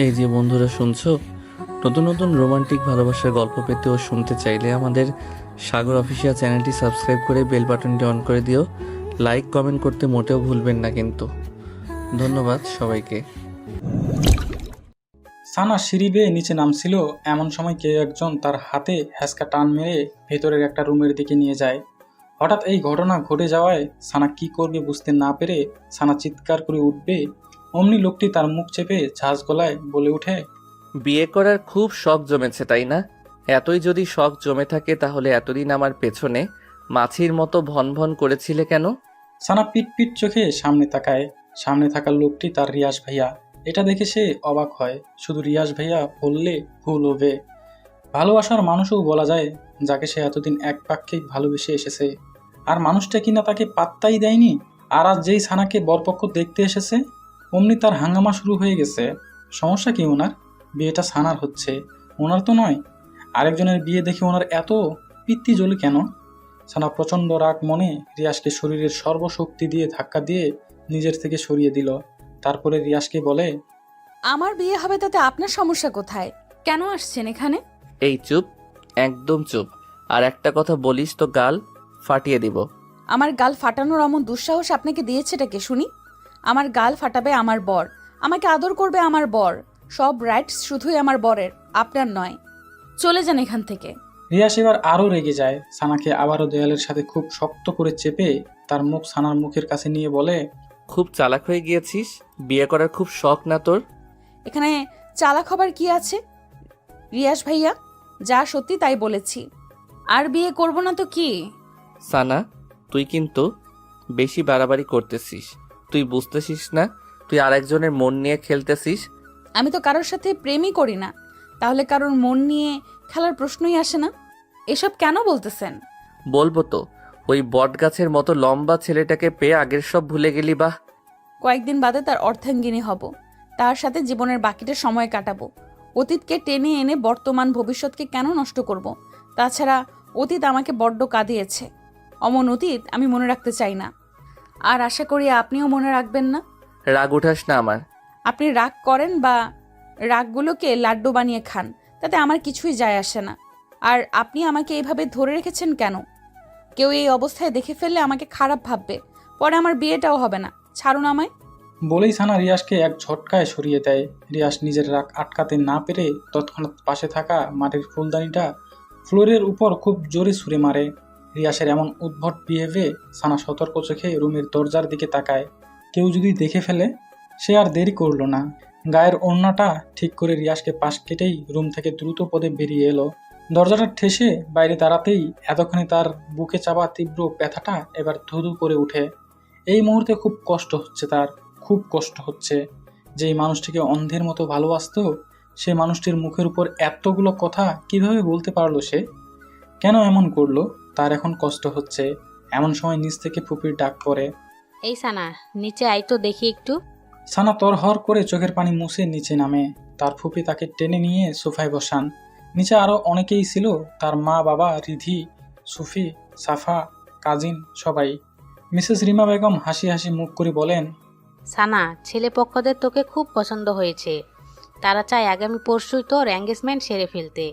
এই যে বন্ধুরা শুনছো, নতুন নতুন রোমান্টিক ভালোবাসার গল্প পেতে ও শুনতে চাইলে আমাদের সাগর অফিসিয়াল চ্যানেলটি সাবস্ক্রাইব করে বেল বাটনটি অন করে দিও। লাইক কমেন্ট করতে মোটেও ভুলবেন না কিন্তু। ধন্যবাদ সবাইকে। সানা সিঁড়ি বেয়ে নিচে নামছিল, এমন সময় কেউ একজন তার হাতে হ্যাঁচকা টান মেরে ভেতরের একটা রুমের দিকে নিয়ে যায়। হঠাৎ এই ঘটনা ঘটে যাওয়ায় সানা কি করবে বুঝতে না পেরে সানা চিৎকার করে উঠবে, অমনি লোকটি তার মুখ চেপে ঝাঁজ গলায় বলে ওঠে, বিয়ে করার খুব শখ জমেছে তাই না? এতই যদি শখ জমে থাকে তাহলে এতদিন আমার পেছনে মাছির মতো ভন ভন করেছিলে কেন? সানা পিট পিট চোখে সামনে তাকায়। সামনে থাকা লোকটি তার রিয়াজ ভাইয়া। এটা দেখে সে অবাক হয়। শুধু রিয়াজ ভাইয়া বললে ভুল হবে, ভালোবাসার মানুষও বলা যায় যাকে সে এতদিন একপাক্ষিক ভালোবেসে এসেছে। আর মানুষটা কিনা তাকে পাত্তাই দেয়নি। আর আজ যেই সানাকে বরপক্ষ দেখতে এসেছে অমনি তার হাঙ্গামা শুরু হয়ে গেছে। সমস্যা কি ওনার? বিয়েটা সানার হচ্ছে, ওনার তো নয়। আরেকজনের বিয়ে দেখে ওনার এত পিত্তি জ্বলে কেন? সানা প্রচণ্ড রাগ মনে রিয়াজকে শরীরের সর্বশক্তি দিয়ে ধাক্কা দিয়ে নিজের থেকে সরিয়ে দিল। তারপরে রিয়াজকে বলে, আমার বিয়ে হবে তাতে আপনার সমস্যা কোথায়? কেন আসছেন এখানে? এই চুপ, একদম চুপ। আর একটা কথা বলিস তো গাল ফাটিয়ে দিব। আমার গাল ফাটানোর এমন দুঃসাহস আপনাকে দিয়েছেটা কে শুনি? আমার গাল ফাটাবে আমার বর, আমাকে আদর করবে আমার বর, সব রাইটস শুধুই আমার বরের, আপনার নয়। চলে যান এখান থেকে। রিয়াজ এবার আরও রেগে যায়। সানাকে আবারও দেয়ালের সাথে খুব শক্ত করে চেপে তার মুখ সানার মুখের কাছে নিয়ে বলে, খুব চালাক হয়ে গিয়েছিস। বিয়ে করার খুব শখ না তোর? এখানে চালাক হবার কি আছে? রিয়াজ ভাইয়া, যা সত্যি তাই বলেছি। আর বিয়ে করব না তো কি? সানা, তুই কিন্তু বেশি বাড়াবাড়ি করতেছিস। তুই বুঝতেছিস না তুই আরেকজনের মন নিয়ে খেলতেছিস? আমি তো কারোর সাথে প্রেমই করি না, তাহলে কারোর মন নিয়ে খেলার প্রশ্নই আসে না। এসব কেন বলতেছেন? বলবো তো। ওই বট গাছের মতো লম্বা ছেলেটাকে পেয়ে আগের সব ভুলে গেলি? বাহ। কয়েকদিন বাদে তার অর্ধাঙ্গিনী হব, তার সাথে জীবনের বাকিটা সময় কাটাবো। অতীতকে টেনে এনে বর্তমান ভবিষ্যৎকে কেন নষ্ট করব? তাছাড়া অতীত আমাকে বড্ড কাঁদিয়েছে। অমন অতীত আমি মনে রাখতে চাই না। আর আশা করি আপনিও মনে রাখবেন না। রাগ উঠাস না আমার। আপনি রাগ করেন বা রাগগুলোকে লাড্ডু বানিয়ে খান, তাতে আমার কিছুই যায় আসে না। আর আপনি আমাকে এইভাবে ধরে রেখেছেন কেন? কেউ এই অবস্থায় দেখে ফেললে আমাকে খারাপ ভাববে, পরে আমার বিয়েটাও হবে না। ছাড়ুন আমায়। বলেই সানা রিয়াজকে এক ঝটকায় সরিয়ে দেয়। রিয়াজ নিজের রাগ আটকাতে না পেরে তৎক্ষণাৎ পাশে থাকা মাটির ফুলদানিটা ফ্লোরের উপর খুব জোরে ছুঁড়ে মারে। রিয়াজের এমন উদ্ভট বিহেভে সানা সতর্ক চোখে রুমের দরজার দিকে তাকায়। কেউ যদি দেখে ফেলে? সে আর দেরি করলো না। গায়ের ওড়নাটা ঠিক করে রিয়াজকে পাশ কেটেই রুম থেকে দ্রুত পদে বেরিয়ে এলো। দরজাটা ঠেসে বাইরে দাঁড়াতেই এতক্ষণে তার বুকে চাপা তীব্র ব্যথাটা এবার ধুধু করে উঠে। এই মুহূর্তে খুব কষ্ট হচ্ছে তার, খুব কষ্ট হচ্ছে। যেই মানুষটিকে অন্ধের মতো ভালোবাসতো, সে মানুষটির মুখের উপর এতগুলো কথা কিভাবে বলতে পারলো সে? কেন এমন করলো? তার এখন কষ্ট হচ্ছে। এমন সময় নিচ থেকে ফুপির ডাক পড়ে, এই সানা, নিচে আয় তো দেখি একটু। সানা তরহর করে চোখের পানি মুছে নিচে নামে। তার ফুপি তাকে টেনে নিয়ে সোফায় বসান। নিচে আরো অনেকেই ছিল, তার মা, বাবা, রিধি, সুফি, সাফা, কাজিন সবাই। মিসেস রিমা বেগম হাসি হাসি মুখ করে বলেন, সানা, ছেলে পক্ষদের তোকে খুব পছন্দ হয়েছে। তারা চায় আগামী পরশুই তোর এঙ্গেজমেন্ট সেরে ফেলতে।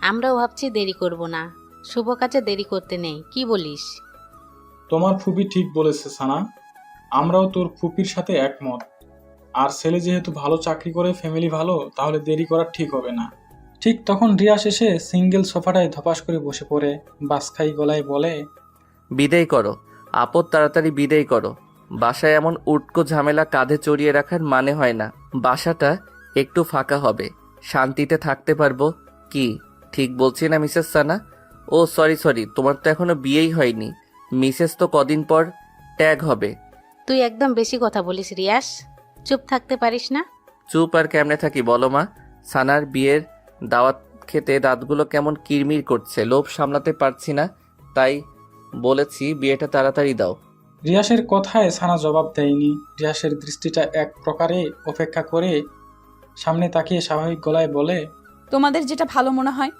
আমরাও ভাবছি দেরি করব না। শুভ কাজে দেরি করতে নেই, কি বলিস? তোমার ফুপি ঠিক বলেছে সানা, আমরাও তোর ফুপির সাথে একমত। আর ছেলে যেহেতু ভালো চাকরি করে, ফ্যামিলি ভালো, তাহলে দেরি করা ঠিক হবে না। ঠিক তখন রিয়াস এসে সিঙ্গেল সোফাটায় ধপাস করে বসে পড়ে বাসখাই গলায় বলে, বিদায় করো আপদ, তাড়াতাড়ি বিদায় করো। বাসায় এমন উটকো ঝামেলা কাঁধে চড়িয়ে রাখার মানে হয় না। বাসাটা একটু ফাঁকা হবে, শান্তিতে থাকতে পারবো। কি ঠিক বলছি না মিসেস সানা? ও সরি, তোমার তো এখনো বিয়েই হয়নি। মিসেস তো কদিন পর ট্যাগ হবে। তুই একদম বেশি কথা বলিস রিয়াস, চুপ থাকতে পারিস না? চুপ আর কেমনে থাকি বলো মা? সানার বিয়ের দাওয়াত খেতে দাঁতগুলো কেমন কিরমির করছে, লোভ সামলাতে পারছি না, তাই বলেছি বিয়েটা তাড়াতাড়ি দাও। রিয়াসের কথায় সানা জবাব দেয়নি। রিয়াসের দৃষ্টিটা এক প্রকারে অপেক্ষা করে সামনে তাকিয়ে স্বাভাবিক গলায় বলে, তোমাদের যেটা ভালো মনে হয়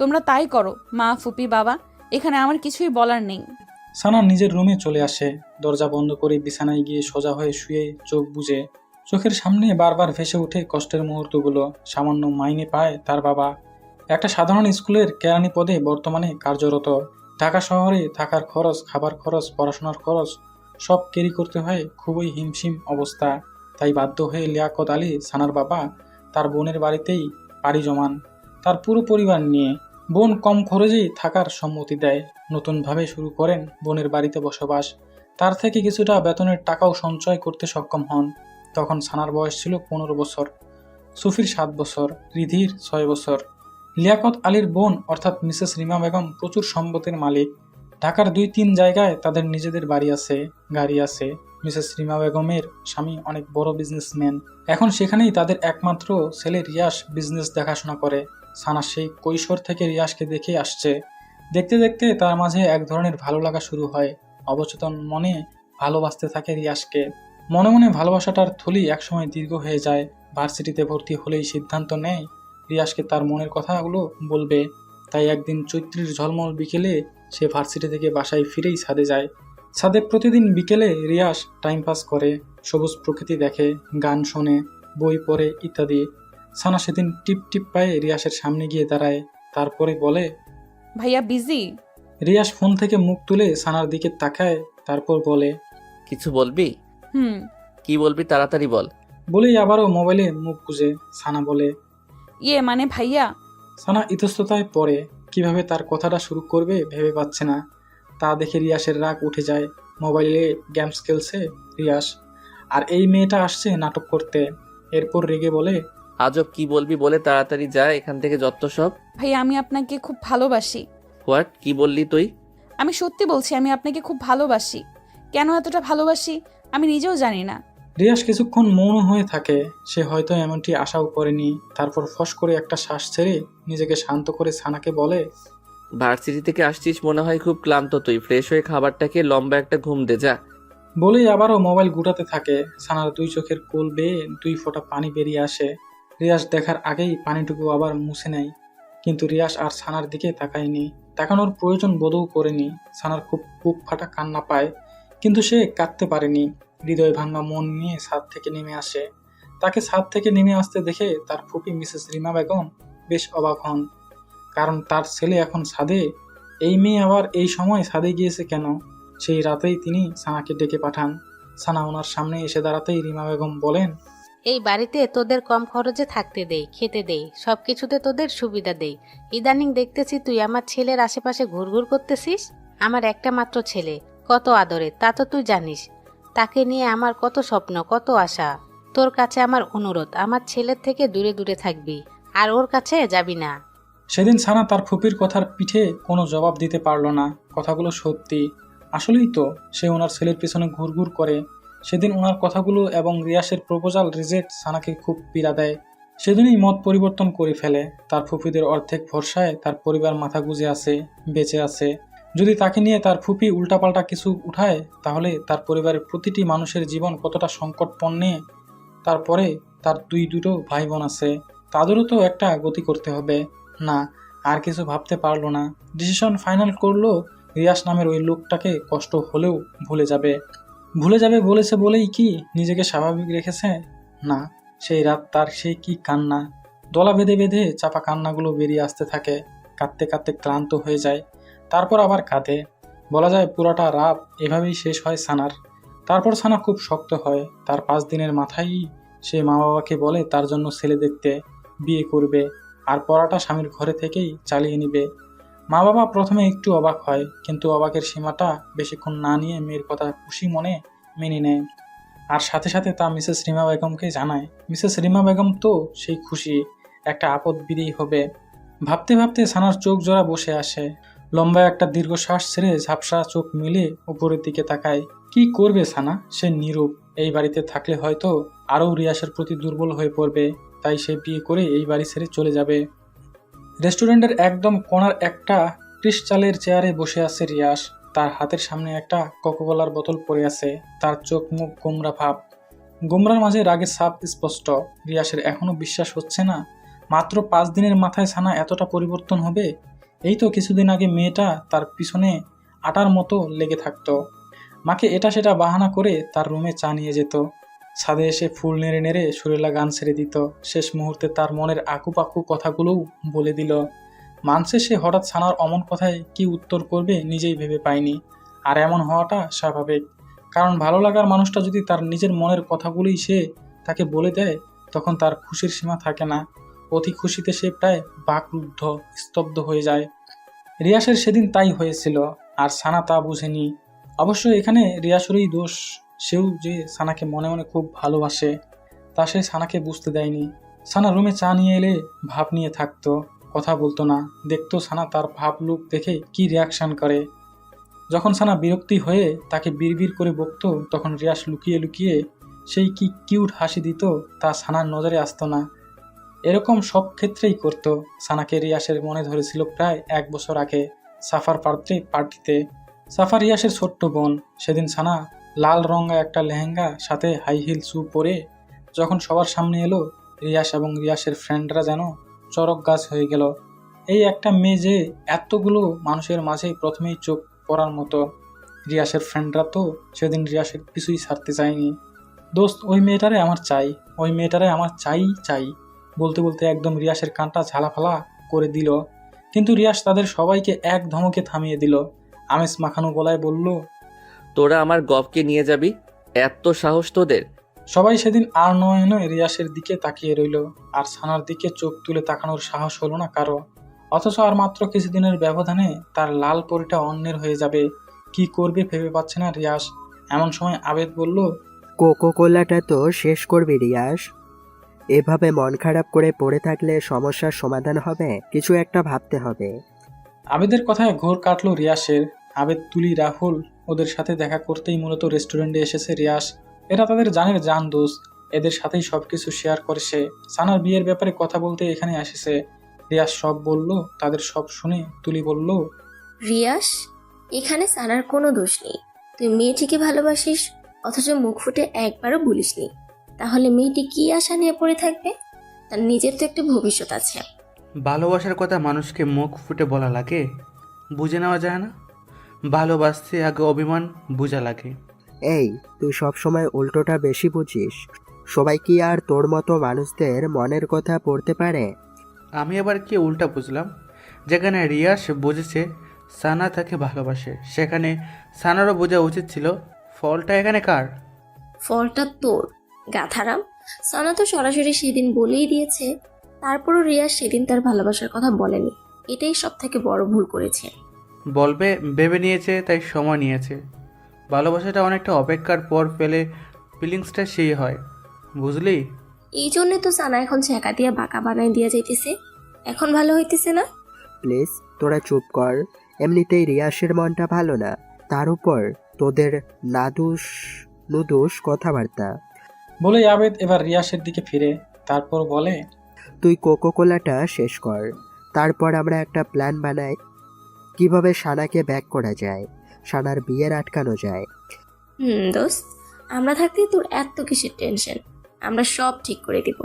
তোমরা তাই করো। মা, ফুপি, বাবা, এখানে আমার কিছুই বলার নেই। সানা নিজের রুমে চলে আসে। দরজা বন্ধ করে বিছানায় গিয়ে সোজা হয়ে শুয়ে চোখ বুজে চোখের সামনে বারবার ভেসে ওঠে কষ্টের মুহূর্তগুলো। সামান্য মাইনে পায় তার বাবা, একটা সাধারণ স্কুলের কেরানি পদে বর্তমানে কার্যরত। ঢাকা শহরে থাকার খরচ, খাবার খরচ, পড়াশোনার খরচ সব ক্যারি করতে হয়, খুবই হিমশিম অবস্থা। তাই বাধ্য হয়ে লিয়াকত আলী সানার বাবা তার বোনের বাড়িতেই পাড়ি জমান, তার পুরো পরিবার নিয়ে। বোন কম খরচেই থাকার সম্মতি দেয়, নতুনভাবে শুরু করেন বোনের বাড়িতে বসবাস। তার থেকে কিছুটা বেতনের টাকাও সঞ্চয় করতে সক্ষম হন। তখন সানার বয়স ছিল 15 বছর, সুফির 7 বছর, রিধির 6 বছর। লিয়াকত আলীর বোন অর্থাৎ মিসেস রিমা বেগম প্রচুর সম্পদের মালিক। ঢাকার 2-3 জায়গায় তাদের নিজেদের বাড়ি আছে, গাড়ি আছে। মিসেস রিমা বেগমের স্বামী অনেক বড় বিজনেসম্যান। এখন সেখানেই তাদের একমাত্র ছেলে রিয়াস বিজনেস দেখাশোনা করে। সানা সেই কৈশোর থেকে রিয়াসকে দেখে আসছে। দেখতে দেখতে তার মাঝে এক ধরনের ভালো লাগা শুরু হয়। অবচেতন মনে ভালোবাসতে থাকে রিয়াসকে। মনে মনে ভালোবাসাটার থলি একসময় দীর্ঘ হয়ে যায়। ভার্সিটিতে ভর্তি হলেই সিদ্ধান্ত নেয় রিয়াসকে তার মনের কথাগুলো বলবে। তাই একদিন চৈত্রের ঝলমল বিকেলে সে ভার্সিটি থেকে বাসায় ফিরেই ছাদে যায়। ছাদে প্রতিদিন বিকেলে রিয়াস টাইম পাস করে, সবুজ প্রকৃতি দেখে, গান শোনে, বই পড়ে ইত্যাদি। সানা সেদিন টিপ টিপ পায়ে রিয়াসের সামনে গিয়ে দাঁড়ায়, তারপরে বলে, ভাইয়া বিজি? রিয়াস ফোন থেকে মুখ তুলে সানার দিকে তাকায়, তারপর বলে, কিছু বলবি? হুম। কি বলবি তাড়াতাড়ি বল। বলেই আবারও মোবাইলে মুখ গুজে সানা বলে। মানে ভাইয়া। সানা ইতস্ততায় পড়ে, কিভাবে তার কথাটা শুরু করবে ভেবে পাচ্ছে না। তা দেখে রিয়াসের রাগ উঠে যায়। মোবাইলে গেমস খেলছে রিয়াস, আর এই মেয়েটা আসছে নাটক করতে। এরপর রেগে বলে, আজব কি বলবি বলে তাড়াতাড়ি যা এখান থেকে, যত সব। ভাইয়া আমি আপনাকে খুব ভালোবাসি। হোয়াট? কি বললি তুই? আমি সত্যি বলছি, আমি আপনাকে খুব ভালোবাসি। কেন এতটা ভালোবাসি আমি নিজেও জানি না। রিয়াস কিছুক্ষণ মৌন হয়ে থাকে। সে হয়তো এমনটি আশাও করেনি। তারপর ফস করে একটা শ্বাস ছেড়ে নিজেকে শান্ত করে সানাকে বলে, ভার্সিটি থেকে আসছিস মনে হয়, খুব ক্লান্ত তুই। ফ্রেশ হয়ে খাবারটা খেয়ে লম্বা একটা ঘুম দে যা। বলেই আবারও মোবাইল গুটাতে থাকে। সানার 2 চোখের কোল বেয়ে 2 ফোঁটা পানি বেরিয়ে আসে। রিয়াস দেখার আগেই পানিটুকু আবার মুছে নেয়, কিন্তু রিয়াস আর সানার দিকে তাকায়নি। তাকানোর প্রয়োজন বোধও করেনি। সানার খুব বুক ফাটা কান্না পায়, কিন্তু সে কাঁদতে পারেনি। হৃদয় ভাঙা মন নিয়ে ছাদ থেকে নেমে আসে। তাকে ছাদ থেকে নেমে আসতে দেখে তার ফুপি মিসেস রিমা বেগম বেশ অবাক হন, কারণ তার ছেলে এখন ছাদে। এই মেয়ে আবার এই সময় ছাদে গিয়েছে কেন? সেই রাতেই তিনি সানাকে ডেকে পাঠান। সানা ওনার সামনে এসে দাঁড়াতেই রিমা বেগম বলেন, এই বাড়িতে তোদের কম খরচে থাকতে দেই, খেতে দেই, সব কিছুতে তোদের সুবিধা দেই। ইদানিং দেখতেছি তুই আমার ছেলের আশেপাশে ঘুরঘুর করতেছিস। আমার একটা মাত্র ছেলে, কত আদরে তা তো তুই জানিস। তাকে নিয়ে আমার কত স্বপ্ন, কত আশা। তোর কাছে আমার অনুরোধ, আমার ছেলের থেকে দূরে দূরে থাকবি, আর ওর কাছে যাবি না। সেদিন সানা তার ফুপির কথার পিঠে কোনো জবাব দিতে পারল না। কথাগুলো সত্যি। আসলেই তো সে ওনার ছেলের পিছনে ঘুরঘুর করে। সেদিন ওনার কথাগুলো এবং রিয়াসের প্রপোজাল রিজেক্ট সানাকে খুব পীড়া দেয়। সেদিনই মত পরিবর্তন করে ফেলে। তার ফুপিদের অর্ধেক ভরসায় তার পরিবার মাথা গুঁজে আছে, বেঁচে আছে। যদি তাকে নিয়ে তার ফুপি উল্টাপাল্টা কিছু উঠায়, তাহলে তার পরিবারের প্রতিটি মানুষের জীবন কতটা সংকটপন্নে। তারপরে তার দুটো ভাই বোন আছে, তাদেরও তো একটা গতি করতে হবে। না, আর কিছু ভাবতে পারলো না। ডিসিশন ফাইনাল করলো, রিয়াস নামের ওই লোকটাকে কষ্ট হলেও ভুলে যাবে। ভুলে যাবে বলেছে বলেই কি নিজেকে স্বাভাবিক রেখেছে? না, সেই রাত তার সেই কি কান্না। দলা বেঁধে বেঁধে চাপা কান্নাগুলো বেরিয়ে আসতে থাকে। কাঁদতে কাঁদতে ক্লান্ত হয়ে যায়, তারপর আবার কাঁদে। বলা যায় পুরাটা রাত এভাবেই শেষ হয় সানার। তারপর সানা খুব শক্ত হয়। তার 5 দিনের মাথায় সে মা বাবাকে বলে তার জন্য ছেলে দেখতে, বিয়ে করবে, আর পড়াটা স্বামীর ঘরে থেকেই চালিয়ে নিবে। মা বাবা প্রথমে একটু অবাক হয়, কিন্তু অবাকের সীমাটা বেশিক্ষণ না নিয়ে মেয়ের কথা খুশি মনে মেনে নেয়। আর সাথে সাথে তা মিসেস রিমা বেগমকে জানায়। মিসেস রিমা বেগম তো সেই খুশি, একটা আপদ বিদেই হবে। ভাবতে ভাবতে সানার চোখ জোড়া বসে আসে। লম্বা একটা দীর্ঘশ্বাস ছেড়ে ঝাপসা চোখ মিলে উপরের দিকে তাকায়। কি করবে সানা? সে নীরব। এই বাড়িতে থাকলে হয়তো আরও রিয়াসের প্রতি দুর্বল হয়ে পড়বে। তাই সে বিয়ে করে এই বাড়ি ছেড়ে চলে যাবে। রেস্টুরেন্টের একদম কোণার একটা ক্রিস্টালের চেয়ারে বসে আছে রিয়াস। তার হাতের সামনে একটা কোকাকোলার বোতল পড়ে আছে। তার চোখ মুখ গোমরা ভাব। গোমরার মাঝে রাগের ছাপ স্পষ্ট। রিয়াসের এখনো বিশ্বাস হচ্ছে না, মাত্র 5 দিনের মাথায় সানা এতটা পরিবর্তন হবে। এই তো কিছুদিন আগে মেয়েটা তার পিছনে আটার মতো লেগে থাকতো। মাকে এটা সেটা বাহানা করে তার রুমে চা নিয়ে যেত। ছাদে এসে ফুল নেড়ে নেড়ে সুরেলা গান ছেড়ে দিত। শেষ মুহূর্তে তার মনের আকুপাকু কথাগুলোও বলে দিল। মানছে সে হঠাৎ সানার অমন কথায় কি উত্তর করবে নিজেই ভেবে পায়নি। আর এমন হওয়াটা স্বাভাবিক, কারণ ভালো লাগার মানুষটা যদি তার নিজের মনের কথাগুলোই সে তাকে বলে দেয়, তখন তার খুশির সীমা থাকে না। অতি খুশিতে সে প্রায় বাকরুদ্ধ, স্তব্ধ হয়ে যায়। রিয়াসের সেদিন তাই হয়েছিল, আর সানা তা বুঝেনি। অবশ্য এখানে রিয়াসেরই দোষ। সেও যে সানাকে মনে মনে খুব ভালোবাসে তা সে সানাকে বুঝতে দেয়নি। সানা রুমে চা নিয়ে এলে ভাব নিয়ে থাকতো, কথা বলতো না। দেখতো সানা তার ভাব লুক দেখে কি রিয়াকশন করে। যখন সানা বিরক্তি হয়ে তাকে বিড়বিড় করে বকতো, তখন রিয়াস লুকিয়ে লুকিয়ে সেই কি কিউট হাসি দিত তা সানার নজরে আসতো না। এরকম সব ক্ষেত্রেই করতো। সানাকে রিয়াসের মনে ধরেছিল প্রায় 1 বছর আগে সাফার পার্টিতে। সাফা রিয়াসের ছোট্ট বোন। সেদিন সানা লাল রঙা একটা লেহেঙ্গা সাথে হাই হিল শু পরে যখন সবার সামনে এলো, রিয়াস এবং রিয়াসের ফ্রেন্ডরা যেন চরক গাছ হয়ে গেল। এই একটা মেয়ে যে এতগুলো মানুষের মাঝে প্রথমেই চোখ পড়ার মতো। রিয়াসের ফ্রেন্ডরা তো সেদিন রিয়াসের কিছুই ছাড়তে চায়নি। দোস্ত, ওই মেয়েটারে আমার চাই, ওই মেয়েটারে আমার চাই চাই বলতে বলতে একদম রিয়াসের কানটা ঝালাফালা করে দিল। কিন্তু রিয়াস তাদের সবাইকে এক ধমকে থামিয়ে দিল। আমেজ মাখানো গলায় বলল, তোরা আমার গপকে নিয়ে যাবি? এত সাহস তোদের? সবাই সেদিন আর নয়নে রিয়াসের দিকে তাকিয়ে রইল, আর সানার দিকে চোখ তুলে তাকানোর সাহস হলো না কারো। অথচ আর মাত্র কিছুদিনের ব্যবধানে তার লাল পরিটা অন্যের হয়ে যাবে। কি করবে ভেবে পাচ্ছে না রিয়াস। এমন সময় আবেদ বলল, কোকো কোলাটা তো শেষ করবি রিয়াস। এভাবে মন খারাপ করে পড়ে থাকলে সমস্যার সমাধান হবে, কিছু একটা ভাবতে হবে। আবেদের কথায় ঘোর কাটলো রিয়াসের। আবেদ, তুলি, রাহুল ওদের সাথে দেখা করতেই মূলত রেস্টুরেন্টে এসেছে রিয়াস। এরা তাদের জানের জান দোস্ত, এদের সাথেই সবকিছু শেয়ার করে সে। সানার বিয়ের ব্যাপারে কথা বলতে এখানে এসেছে। রিয়াস সব বলল। তাদের সব শুনে তুলি বলল, রিয়াস, এখানে সানার কোনো দোষ নেই। তুই মেয়েটিকে ভালোবাসিস, অথচ মুখ ফুটে একবারও বলিসনি। তাহলে মেয়েটি কি আশা নিয়ে পড়ে থাকবে? তার নিজের তো একটা ভবিষ্যৎ আছে। ভালোবাসার কথা মানুষকে মুখ ফুটে বলা লাগে, বুঝে নেওয়া যায় না? ভালোবাসতে আগে অভিমান বোঝা লাগে। এই, তুই সবসময় উল্টোটা বেশি বুঝিস। সবাই কি আর তোর মতো মানুষদের মনের কথা পড়তে পারে? আমি আবার কি উল্টা বুঝলাম? যেখানে রিয়াস বুঝেছে সানা তাকে ভালোবাসে, সেখানে সানারও বোঝা উচিত ছিল। ফলটা এখানে কার? ফলটা তোর, গাধারাম। সানা তো সরাসরি সেদিন বলেই দিয়েছে। তারপরও রিয়াস সেদিন তার ভালোবাসার কথা বলেনি। এটাই সব থেকে বড় ভুল করেছে। বলবে ভেবে নিয়েছে, তাই সময় নিয়েছে। ভালোবাসাটা অনেকটা অপেক্ষার পর পেলে ফিলিংসটা সেই হয়, বুঝলি? এই জন্যে তো সানা এখন ছ্যাঁকা দিয়ে বাঁকা বানাই দিয়ে যাইতেছে। এখন ভালো হইতেছে না? প্লিজ তোরা চুপ কর। এমনিতেই রিয়াসের মনটা ভালো না, তার উপর তোদের নাদুস নুদুস কথাবার্তা। বলে আবেদ এবার রিয়াসের দিকে ফিরে তারপর বলে, তুই কোকো কোলাটা শেষ কর, তারপর আমরা একটা প্ল্যান বানাই কিভাবে সানাকে ব্যাক করা যায়, সানার বিয়ের আটকানো যায়। দোস্ত, আমরা থাকতে তোর এত কিসের টেনশন? আমরা সব ঠিক করে দিব।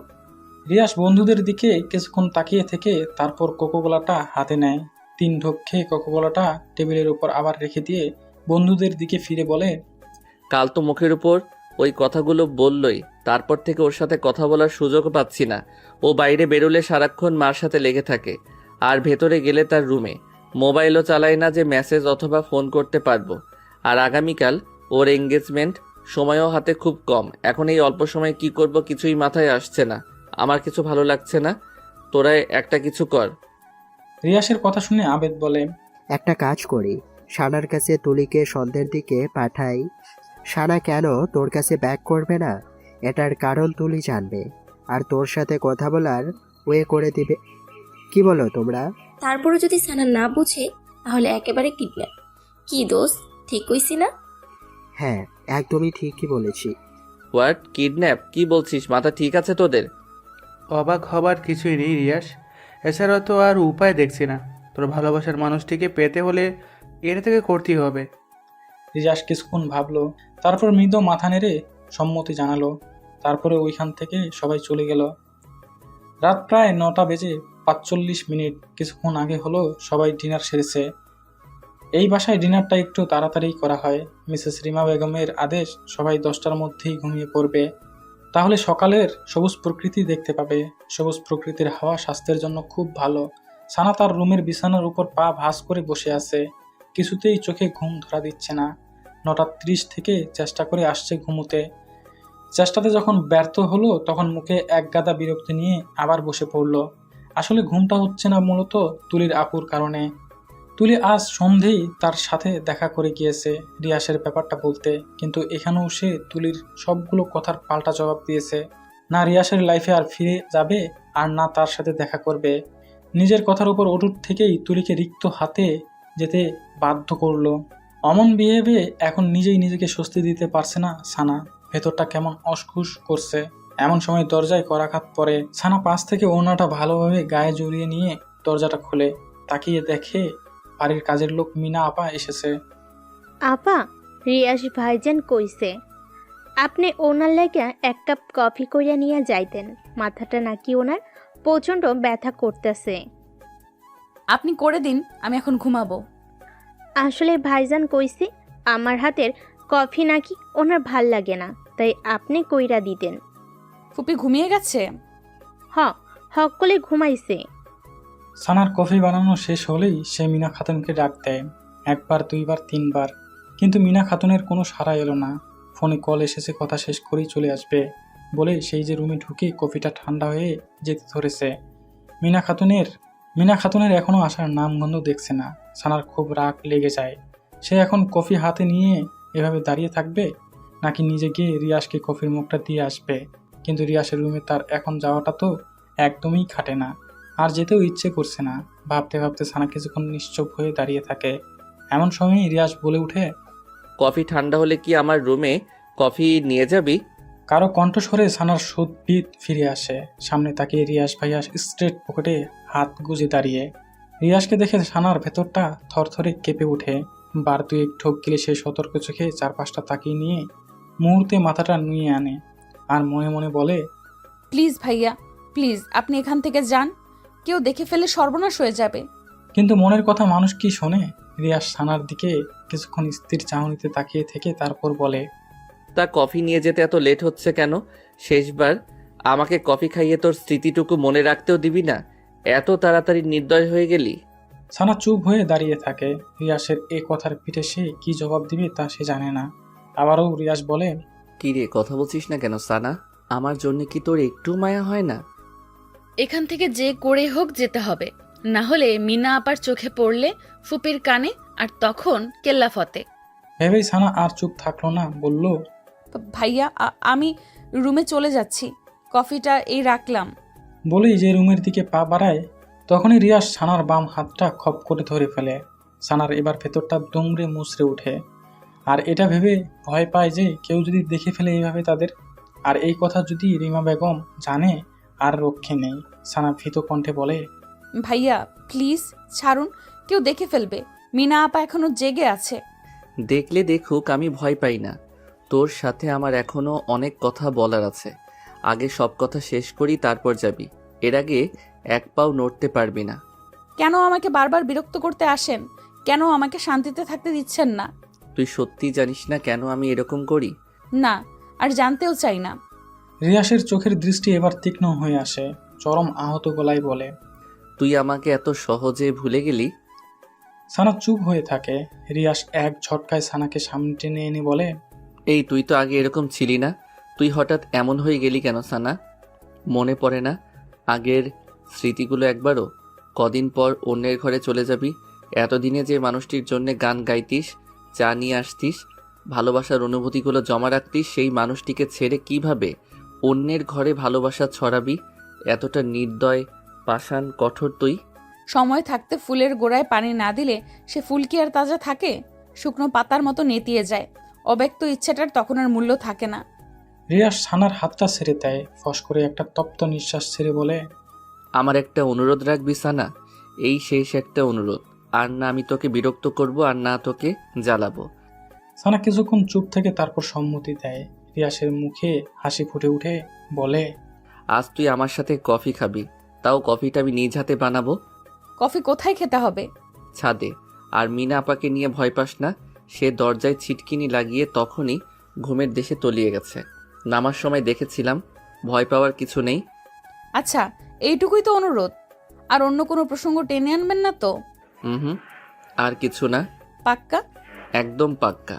রিয়াস বন্ধুদের দিকে কিছুক্ষণ তাকিয়ে থেকে তারপর কোকোকোলাটা হাতে নেয়। 3 ঢোক খেয়ে কোকোকোলাটা টেবিলের উপর আবার রেখে দিয়ে বন্ধুদের দিকে ফিরে বলে, কাল তো মুখের উপর ওই কথাগুলো বললই, তারপর থেকে ওর সাথে কথা বলার সুযোগ পাচ্ছি না। ও বাইরে বেরোলে সারাক্ষণ মার সাথে লেগে থাকে, আর ভেতরে গেলে তার রুমে। মোবাইলও চালায় না যে মেসেজ অথবা ফোন করতে পারবো। আর আগামীকাল ওর এঙ্গেজমেন্ট, সময়ও হাতে খুব কম। এখন এই অল্প সময় কি করব কিছুই মাথায় আসছে না। আমার কিছু ভালো লাগছে না। তোরা একটা কিছু কর। রিয়াসের কথা শুনে আবেদ বলে, একটা কাজ করি, সানার কাছে তুলিকে সন্ধ্যের দিকে পাঠাই। সানা কেন তোর কাছে ব্যাক করবে না, এটার কারণ তুলি জানবে, আর তোর সাথে কথা বলার ওয়ে করে দিবে। কি বলো তোমরা? তারপরে যদি সানা না বুঝে, তাহলে একেবারে কিডন্যাপ। কি দোস্ত, ঠিক কইছি না? হ্যাঁ, একদমই ঠিকই বলেছি। What, kidnap? কি বলছিস? মাথা ঠিক আছে তোদের? অবাক হবার কিছুই নেই রিয়াস, এছাড়াও তো আর উপায় দেখছি না। তোর ভালোবাসার মানুষটিকে পেতে হলে এটা থেকে করতেই হবে। রিয়াস কিছুক্ষণ ভাবলো, তারপর মৃদু মাথা নেড়ে সম্মতি জানালো। তারপরে ওইখান থেকে সবাই চলে গেল। রাত প্রায় 9টা বেজে 45 মিনিট। কিছুক্ষণ আগে হলো সবাই ডিনার সেরেছে। এই বাসায় ডিনারটা একটু তাড়াতাড়ি করা হয়। মিসেস রিমা বেগমের আদেশ সবাই 10টার মধ্যেই ঘুমিয়ে পড়বে। তাহলে সকালের সবুজ প্রকৃতি দেখতে পাবে। সবুজ প্রকৃতির হাওয়া স্বাস্থ্যের জন্য খুব ভালো। সানা তার রুমের বিছানার উপর পা ভাঁজ করে বসে আছে। কিছুতেই চোখে ঘুম ধরা দিচ্ছে না। 9:30 থেকে চেষ্টা করে আসছে ঘুমোতে। চেষ্টাতে যখন ব্যর্থ হলো তখন মুখে এক গাদা বিরক্তি নিয়ে আবার বসে পড়ল। আসলে ঘুমটা হচ্ছে না মূলত তুলির আপুর কারণে। তুলি আজ সন্ধেই তার সাথে দেখা করে গিয়েছে রিয়াসের ব্যাপারটা বলতে, কিন্তু এখানেও সে তুলির সবগুলো কথার পাল্টা জবাব দিয়েছে। না রিয়াসের লাইফে আর ফিরে যাবে, আর না তার সাথে দেখা করবে। নিজের কথার উপর অটুট থেকেই তুলিকে রিক্ত হাতে যেতে বাধ্য করলো। অমন বিহেভে এখন নিজেই নিজেকে স্বস্তি দিতে পারছে না সানা। ভেতরটা কেমন অসখুস করছে। এমন সময় দরজায় করাঘাত পড়ে। সানা পাশ থেকে ওড়নাটা ভালোভাবে গায়ে জড়িয়ে নিয়ে দরজাটা খুলে তাকিয়ে দেখে বাড়ির কাজের লোক মিনা আপা এসেছে। আপা, রিয়াস ভাইজান কইছে আপনি ওনার লেগে এক কাপ কফি কইরা নিয়ে যাইতেন। মাথাটা নাকি ওনার প্রচণ্ড ব্যথা করতেছে। আপনি করে দিন, আমি এখন ঘুমাবো। আসলে ভাইজান কইছে আমার হাতের কফি নাকি ওনার ভাল লাগে না, তাই আপনি কইরা দিতেন। ফুপি ঘুমিয়ে গেছে? হকলে ঘুমাইছে। সানার কফি বানানো শেষ হলেই সে মিনা খাতুনকে ডাক দেয়। একবার, দুইবার, তিনবার, কিন্তু মিনা খাতুনের কোনো সাড়া এলো না। ফোনে কল এসেছে, কথা শেষ করেই চলে আসবে বলে সেই যে রুমে ঢুকে কফিটা ঠান্ডা হয়ে যেতে ধরেছে। মিনা খাতুনের এখনো আসার নামগন্ধ দেখছে না। সানার খুব রাগ লেগে যায়। সে এখন কফি হাতে নিয়ে এভাবে দাঁড়িয়ে থাকবে, নাকি নিজে গিয়ে রিয়াসকে কফির মুখটা দিয়ে আসবে। কিন্তু রিয়াসের রুমে তার এখন যাওয়াটা তো একদমই খাটে না, আর যেতেও ইচ্ছে করছে না। ভাবতে ভাবতে সানা কিছুক্ষণ নিশ্চুপ হয়ে দাঁড়িয়ে থাকে। এমন সময় রিয়াস বলে উঠে, কফি ঠান্ডা হলে কি আমার রুমে কফি নিয়ে যাবি? কারো কণ্ঠস্বরে সানার সুদবিদ ফিরে আসে। সামনে তাকিয়ে রিয়াস ভাইয়া স্ট্রেট পকেটে হাত গুজে দাঁড়িয়ে। রিয়াসকে দেখে সানার ভেতরটা থরথরে কেঁপে ওঠে। বার দুয়েক ঢোক গেলে সে সতর্ক চোখে চারপাশটা তাকিয়ে নিয়ে মুহূর্তে মাথাটা নুয়ে আনে, আর মনে মনে বলে, প্লিজ ভাইয়া, প্লিজ আপনি এখান থেকে যান। কেউ দেখে ফেলে সর্বনাশ হয়ে যাবে। কিন্তু মনের কথা মানুষ কি শোনে? রিয়াস সানার দিকে কিছুক্ষণ স্থির চাহনিতে তাকিয়ে থেকে তারপর বলে, তা কফি নিয়ে যেতে এত লেট হচ্ছে কেন? শেষবার আমাকে কফি খাইয়ে তোর স্মৃতিটুকু মনে রাখতেও দিবি না? এত তাড়াতাড়ি নির্দয় হয়ে গেলি? সানা চুপ হয়ে দাঁড়িয়ে থাকে। রিয়াসের এ কথার পিঠে সে কি জবাব দিবে তা সে জানে না। আবারও রিয়াস বলে, কি রে, কথা বলছিস না কেন সানা? আমার জন্য কি তোর একটু মায়া হয় না? এখান থেকে যে করে হোক যেতে হবে, না হলে মিনা আপার চোখে পড়লে ফুপির কানে, আর তখন কেল্লা ফতে। ভেবেই সানা আর চুপ থাকলো না, বলল, ভাইয়া আমি রুমে চলে যাচ্ছি, কফিটা এই রাখলাম। বলেই যে রুমের দিকে পা বাড়ায়, তখনই রিয়াস সানার বাম হাতটা খপ করে ধরে ফেলে। সানার এবার ভেতরটা দুমড়ে মুচড়ে ওঠে, আর এটা ভেবে ভয় পায় যে কেউ যদি দেখে ফেলে এইভাবে তাদের, আর এই কথা যদি রিমা বেগম জানে, আর রক্ষে নেই। সানা ভীত কণ্ঠে বলে, ভাইয়া প্লিজ ছাড়ুন, কেউ দেখে ফেলবে। মিনা আপা এখনো জেগে আছে। দেখলে দেখুক, আমি ভয় পাই না। তোর সাথে আমার এখনো অনেক কথা বলার আছে। আগে সব কথা শেষ করি, তারপর যাবি। এর আগে এক পাও নড়তে পারবি না। কেন আমাকে বারবার বিরক্ত করতে আসেন? কেন আমাকে শান্তিতে থাকতে দিচ্ছেন না? তুই সত্যি জানিস না কেন আমি এরকম করি? না, আর জানতেও চাই না। রিয়াসের চোখের দৃষ্টি এবার তীক্ষ্ণ হয়ে আসে। চরম আহত গলায় বলে, তুই আমাকে এত সহজে ভুলে গেলি? সানা চুপ হয়ে থাকে। রিয়াস এক ঝটকায় সানাকে সামনে টেনে এনে বলে, এই তুই তো আগে এরকম ছিলি না। তুই হঠাৎ এমন হয়ে গেলি কেন সানা? মনে পড়ে না আগের স্মৃতিগুলো একবারও? কদিন পর অন্যের ঘরে চলে যাবি। এতদিনে যে মানুষটির জন্য গান গাইতিস, চা নিয়ে আসতিস, ভালোবাসার অনুভূতিগুলো জমা রাখতিস, সেই মানুষটিকে ছেড়ে কিভাবে অন্যের ঘরে ভালোবাসা ছড়াবি? এতটা নির্দয়, পাষাণ, কঠোর তুই। সময় থাকতে ফুলের গোড়ায় পানি না দিলে সে ফুল কি আর তাজা থাকে? শুকনো পাতার মতো নেতিয়ে যায়। অব্যক্ত ইচ্ছাটার তখন আর মূল্য থাকে না। রিয়াস সানার হাতটা ছেড়ে দেয়। ফস করে একটা তপ্ত নিঃশ্বাস ছেড়ে বলে, আমার একটা অনুরোধ রাখবি সানা, এই শেষ একটা অনুরোধ। আর না আমি তোকে বিরক্ত করব, আর না তোকে জ্বালাবো। সানা কিছুক্ষণ চুপ থেকে তারপর সম্মতি দেয়। রিয়াসের মুখে হাসি ফুটে উঠে বলে, আজ তুই আমার সাথে কফি খাবি, তাও কফিটা আমি নিজ হাতে বানাবো। কফি কোথায় খেতে হবে? ছাদে। আর মিনা আপাকে নিয়ে ভয় পাস না, সে দরজায় ছিটকিনি লাগিয়ে তখনই ঘুমের দেশে তলিয়ে গেছে। নামার সময় দেখেছিলাম, ভয় পাওয়ার কিছু নেই। আচ্ছা, এইটুকুই তো অনুরোধ। আর অন্য কোনো প্রসঙ্গ টেনে আনবেন না তো? হুম, আর কিছু না। পাক্কা? একদম পাক্কা।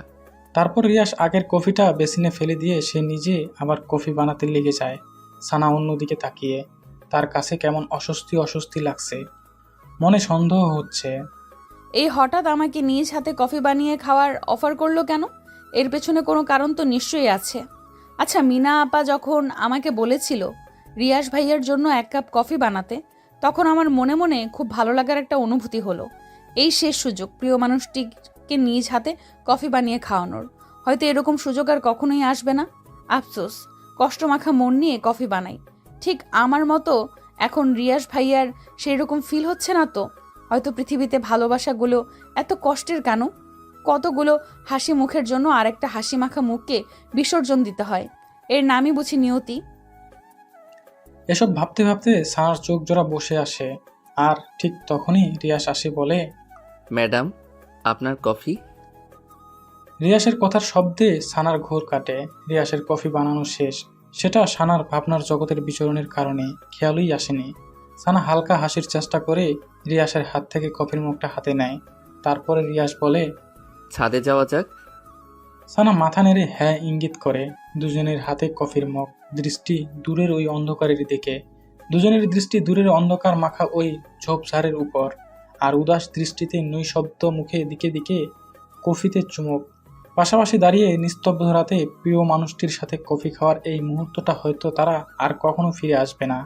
তারপর রিয়াস আগের কফিটা বেসিনে ফেলে দিয়ে সে নিজে আবার কফি বানাতে লেগে যায়। সানা অন্যদিকে তাকিয়ে, তার কাছে কেমন অস্বস্তি অস্বস্তি লাগছে, মনে সন্দেহ হচ্ছে। এই হঠাৎ আমাকে নিজ হাতে কফি বানিয়ে খাওয়ার অফার করলো কেন? এর পেছনে কোনো কারণ তো নিশ্চয়ই আছে। আচ্ছা, মিনা আপা যখন আমাকে বলেছিল রিয়াস ভাইয়ার জন্য 1 কাপ কফি বানাতে, তখন আমার মনে মনে খুব ভালো লাগার একটা অনুভূতি হলো। এই শেষ সুযোগ প্রিয় মানুষটিকে নিজ হাতে কফি বানিয়ে খাওয়ানোর। হয়তো এরকম সুযোগ আর কখনোই আসবে না। আফসোস, কষ্টমাখা মন নিয়ে কফি বানাই। ঠিক আমার মতো এখন রিয়াস ভাইয়ার সেই রকম ফিল হচ্ছে না তো? হয়তো পৃথিবীতে ভালোবাসাগুলো এত কষ্টের কেন? কতগুলো হাসি মুখের জন্য আরেকটা হাসি মাখা মুখকে বিসর্জন দিতে হয়। এর নামই বুঝি নিয়তি। এসব ভাবতে ভাবতে সানার চোখ জোড়া বসে আসে। আর ঠিক তখনই রিয়াস আসে বলে, ম্যাডাম, আপনার কফি। রিয়াসের কথার শব্দে সানার ঘোর কাটে। রিয়াসের কফি বানানো শেষ, সেটা সানার ভাবনার জগতের বিচরণের কারণে খেয়ালই আসেনি। সানা হালকা হাসির চেষ্টা করে রিয়াসের হাত থেকে কফির মুখটা হাতে নেয়। তারপরে রিয়াস বলে, ছাদে যাওয়া যাক। সানা মাথা নেড়ে হ্যাঁ ইঙ্গিত করে। দুজনের হাতে কফির মগ, দৃষ্টি দূরের ওই অন্ধকারের দিকে। দুজনের দৃষ্টি দূরের অন্ধকার মাখা ওই ঝোপঝাড়ের উপর, আর উদাস দৃষ্টিতে নৈশব্দ মুখে দিকে দিকে কফিতে চুমুক। পাশাপাশি দাঁড়িয়ে নিস্তব্ধ রাতে প্রিয় মানুষটির সাথে কফি খাওয়ার এই মুহূর্তটা হয়তো তারা আর কখনো ফিরে আসবে না।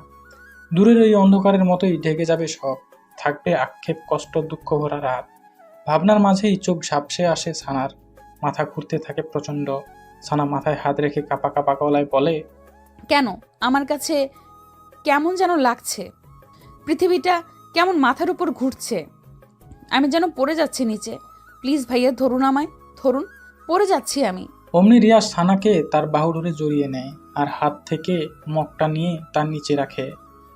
দূরের ওই অন্ধকারের মতোই ঢেকে যাবে সব। থাকবে আক্ষেপ, কষ্ট, দুঃখ ভরা রাত। ভাবনার মাঝেই চোখ ঝাপসে আসে সানার। মাথা ঘুরতে থাকে প্রচণ্ড। সানা মাথায় হাত রেখে কাঁপা কাঁপা গলায় বলে, কেন আমার কাছে কেমন যেন লাগছে? পৃথিবীটা কেমন মাথার উপর ঘুরছে। আমি যেন পড়ে যাচ্ছি নিচে। প্লিজ ভাইয়া, ধরুন আমায়, ধরুন, পড়ে যাচ্ছি আমি। অমনি রিয়াজ সানাকে তার বাহু ধরে জড়িয়ে নেয় আর হাত থেকে মগটা নিয়ে তার নিচে রাখে।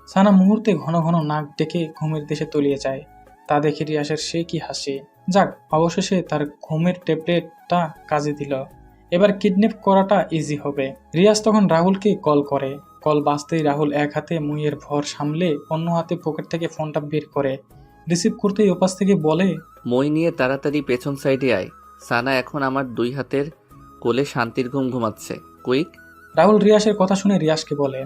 সানা মুহূর্তে ঘন ঘন নাক ডেকে ঘুমের দেশে তলিয়ে যায়। তা দেখে রিয়াসের সে কি হাসি। যাক, অবশেষে তার ঘুমের ট্যাবলেটটা কাজে দিল। এবার কিডন্যাপ করাটা ইজি হবে। রিয়াজ তখন রাহুলকে কল করে। কল বাজতেই রাহুল এক হাতে মুইয়ের ভর সামলে অন্য হাতে পকেট থেকে ফোনটা বের করে। রিসিভ করতেই ওপাশ থেকে বলে, মই নিয়ে তাড়াতাড়ি পেছন সাইডে আয়। সানা এখন আমার 2 হাতের কোলে শান্তির ঘুম ঘুমাচ্ছে। কুইক। রাহুল রিয়াসের কথা শুনে রিয়াসকে বলে।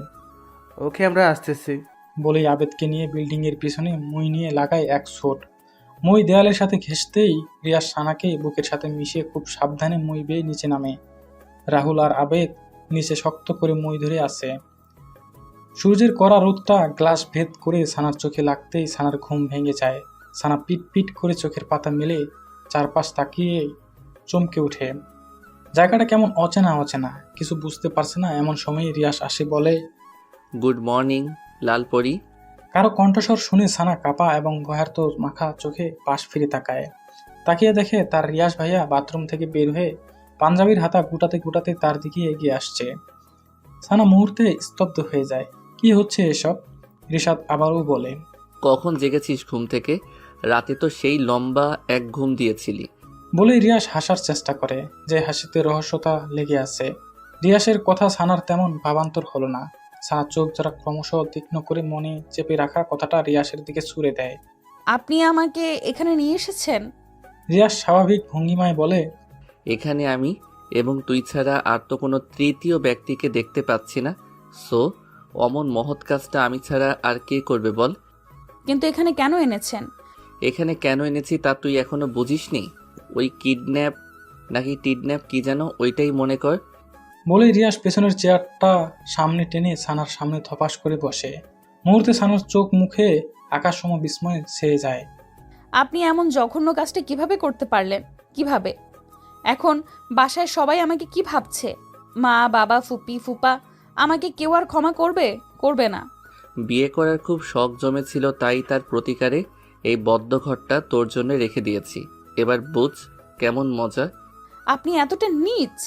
ওকে, আমরা আসতেছি। বলেই আবেদকে নিয়ে বিল্ডিংয়ের পিছনে মই নিয়ে লাগায় এক শট। মই দেয়ালের সাথে ঘেঁষতেই রিয়াস সানাকে বুকের সাথে মিশিয়ে খুব সাবধানে মই বেয়ে নিচে নামে। রাহুল আর আবেদ নিচে শক্ত করে মই ধরে আসে। সূর্যের কড়া রোদটা গ্লাস ভেদ করে সানার চোখে লাগতেই সানার ঘুম ভেঙে যায়। সানা পিট পিট করে চোখের পাতা মেলে চারপাশ তাকিয়ে চমকে ওঠে। জায়গাটা কেমন অচেনা অচেনা, কিছু বুঝতে পারছে না। এমন সময় রিয়াস আসে বলে, গুড মর্নিং লালপরি। কারো কণ্ঠস্বর শুনে সানা কাপা এবং ভয়ার্ত মাখা চোখে পাশ ফিরে তাকায়। তাকিয়ে দেখে তার রিয়াস ভাইয়া বাথরুম থেকে বের হয়ে পাঞ্জাবির হাতা গুটাতে গুটাতে তার দিকে এগিয়ে আসছে। সানা মুহূর্তে স্তব্ধ হয়ে যায়। কি হচ্ছে এসব? রিশাদ আবারও বলে, কখন জেগেছিস ঘুম থেকে? রাতে তো সেই লম্বা এক ঘুম দিয়েছিলি। বলেই রিয়াস হাসার চেষ্টা করে, যে হাসিতে রহস্যতা লেগে আছে। রিয়াসের কথা সানার তেমন ভাবান্তর হলো না। সানা চোখ যারা ক্রমশ তীক্ষ্ণ করে মনে চেপে রাখা কথাটা রিয়াসের দিকে ছুড়ে দেয়। আপনি আমাকে এখানে নিয়ে এসেছেন? রিয়াস স্বাভাবিক ভঙ্গিমায় বলে, এখানে আমি এবং তুই ছাড়া আর তো কোনো তৃতীয় ব্যক্তিকে দেখতে পাচ্ছি না। সো অমন মহৎ কাজটা আমি ছাড়া আর কে করবে বল? কিন্তু এখানে কেন এনেছেন? এখানে কেন এনেছি তা তুই এখনো বুঝিসনি? ওই কিডন্যাপ নাকি টিডন্যাপ কি যেন, ওইটাই মনে কর। বলেই রিয়াস পেছনের চেয়ারটা সামনে টেনে সানার সামনে ধপাস করে বসে। মুহূর্তে সানার চোখ মুখে আকাশসম বিস্ময়ে ছেয়ে যায়। আপনি এমন জঘন্য কাজটা কিভাবে করতে পারলেন? কিভাবে? এখন বাসায় সবাই আমাকে কি ভাবছে? মা, বাবা, ফুপি, ফুপা আমাকে কেউ আর ক্ষমা করবে? করবে না। বিয়ে করার খুব শখ জমেছিল, তাই তার প্রতিকারে এই বদ্ধ ঘরটা তোর জন্য রেখে দিয়েছি। এবার বুঝ কেমন মজা। আপনি এতটা নীচ!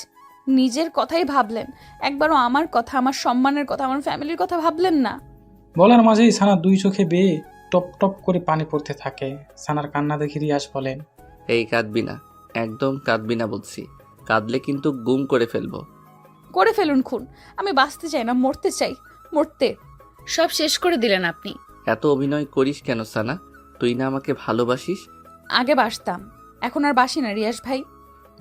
নিজের কথাই ভাবলেন, একবারও আমার কথা, আমার সম্মানের কথা, আমার ফ্যামিলির কথা ভাবলেন না। বলার মাঝেই সানা দুই চোখে বেয়ে টপ টপ করে পানি পড়তে থাকে। সানার কান্না দেখে রিয়াস বলেন, এই কাঁদবি না, একদম কাঁদবি না বলছি। কাঁদলে কিন্তু গুম করে ফেলবো। করে ফেলুন খুন। আমি বাঁচতে চাই না, মরতে চাই, মরতে। সব শেষ করে দিলেন আপনি। এত অভিনয় করিস কেন সানা? তুই না আমাকে ভালোবাসিস? আগে বাসতাম, এখন আর বাসি না রিয়াস ভাই।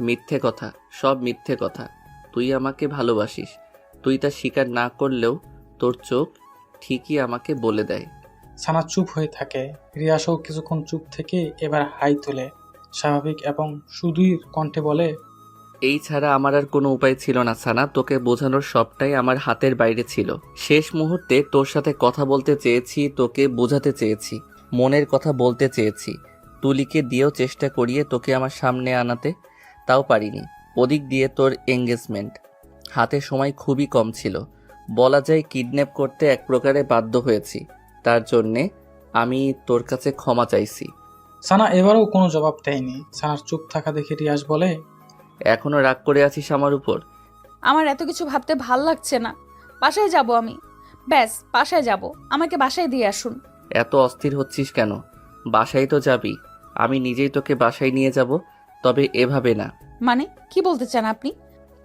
মিথ্যে কথা, সব মিথ্যে কথা। তুই আমাকে ভালোবাসিস, তুই তা স্বীকার না করলেও তোর চোখ ঠিকই আমাকে বলে দেয়। সানা চুপ হয়ে থাকে। রিয়াসও কিছুক্ষণ চুপ থেকে এবার হাই তোলে, স্বাভাবিক এবং সুদূর কণ্ঠে বলে, এই ছাড়া আমার আর কোনো উপায় ছিল না সানা। তোকে বোঝানোর সবটাই আমার হাতের বাইরে ছিল। শেষ মুহূর্তে তোর সাথে কথা বলতে চেয়েছি, তোকে বোঝাতে চেয়েছি, মনের কথা বলতে চেয়েছি। তুলিকে দিয়েও চেষ্টা করিয়ে তোকে আমার সামনে আনাতে, তাও পারিনি। ওদিক দিয়ে তোর এঙ্গেজমেন্ট, হাতে সময় খুবই কম ছিল। বলা যায় কিডন্যাপ করতে এক প্রকারে বাধ্য হয়েছি। তার জন্যে আমি তোর কাছে ক্ষমা চাইছি। সানা এবারও কোনো জবাব দেয়নি। সানার চুপ থাকা দেখে রিয়াস বলে, এখনো রাগ করে আছিস আমার উপর? আমার এত কিছু ভাবতে ভাল লাগছে না। বাসায় যাব আমি, ব্যাস বাসায় যাব। আমাকে বাসায় দিয়ে আসুন। এত অস্থির হচ্ছিস কেন? বাসায় তো যাবি, আমি নিজেই তোকে বাসায় নিয়ে যাব, তবে এভাবে না। মানে কি বলতে চান আপনি?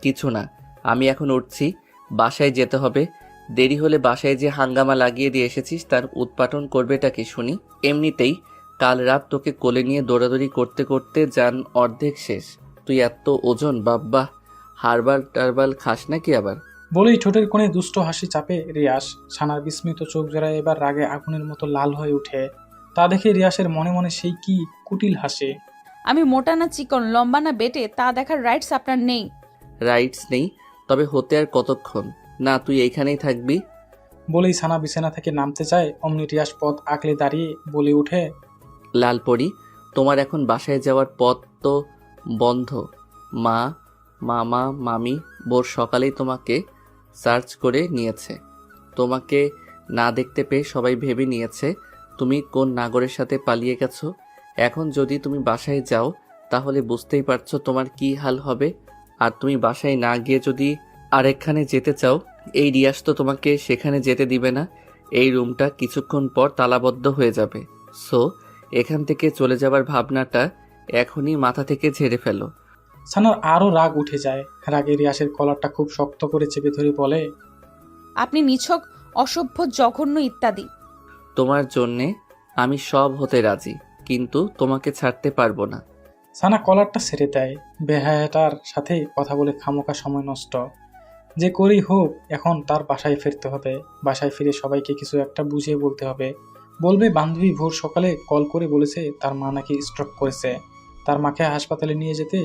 কিছু না, আমি এখন উঠছি, বাসায় যেতে হবে। দেরি হলে বাসায় যে হাঙ্গামা লাগিয়ে দিয়ে এসেছিস তার উৎপাটন করবেটা কি শুনি। এমনিতেই কাল রাত তোকে কোলে নিয়ে দৌড়াদৌড়ি করতে করতে যান অর্ধেক শেষ। তুই এত ওজন, বাব্বা, হারবাল টারবাল খাস নাকি আবার? বলেই ঠোঁটের কোণে দুষ্ট হাসি চাপে রিয়াস। সানার বিস্মিত চোখ জোড়ায় এবার রাগে আগুনের মতো লাল হয়ে ওঠে। তা দেখে রিয়াসের মনে মনে সেই কি কুটিল হাসে। আমি মোটা না চিকন, লম্বা না বেটে, তা দেখার রাইটস আপনার নেই। রাইটস নেই? তবে হতে আর কতক্ষণ? না, তুই এইখানেই থাকবি। বলেই সানা বিছানা থেকে নামতে চায়, অমনি রিয়াস পথ আঁকলে দাঁড়িয়ে বলে ওঠে, লালপরি, তোমার এখন বাসায় যাওয়ার পথ তো বন্ধ। মা, মামা, মামি ভোর সকালেই তোমাকে সার্চ করে নিয়েছে। তোমাকে না দেখতে পেয়ে সবাই ভেবে নিয়েছে তুমি কোন নাগরের সাথে পালিয়ে গেছো। এখন যদি তুমি বাসায় যাও তাহলে বুঝতেই পারছো তোমার কি হাল হবে। আর তুমি বাসায় না গিয়ে যদি আরেকখানে যেতে চাও, এই রিয়াস তো তোমাকে সেখানে যেতে দিবে না। এই রুমটা কিছুক্ষণ পর তালাবদ্ধ হয়ে যাবে। সো এখান থেকে চলে যাবার ভাবনাটা এখনই মাথা থেকে ঝেড়ে ফেলো। সানার আরও রাগ উঠে যায়। রাগে রিয়াসের কলারটা খুব শক্ত করে চেপে ধরে বলে, আপনি নিছক, অসভ্য, জঘন্য ইত্যাদি। তোমার জন্যে আমি সব হতে রাজি, কিন্তু তোমাকে ছাড়তে পারবো না। সানা কলারটা ছেড়ে দেয়। বেহায়াটার সাথে কথা বলে খামোকা সময় নষ্ট। যে করেই হোক এখন তার বাসায় ফিরতে হবে। বাসায় ফিরে সবাইকে কিছু একটা বুঝিয়ে বলতে হবে। বলবে বান্ধবী ভোর সকালে কল করে বলেছে তার মা নাকি স্ট্রোক করেছে। তার মাকে হাসপাতালে নিয়ে যেতে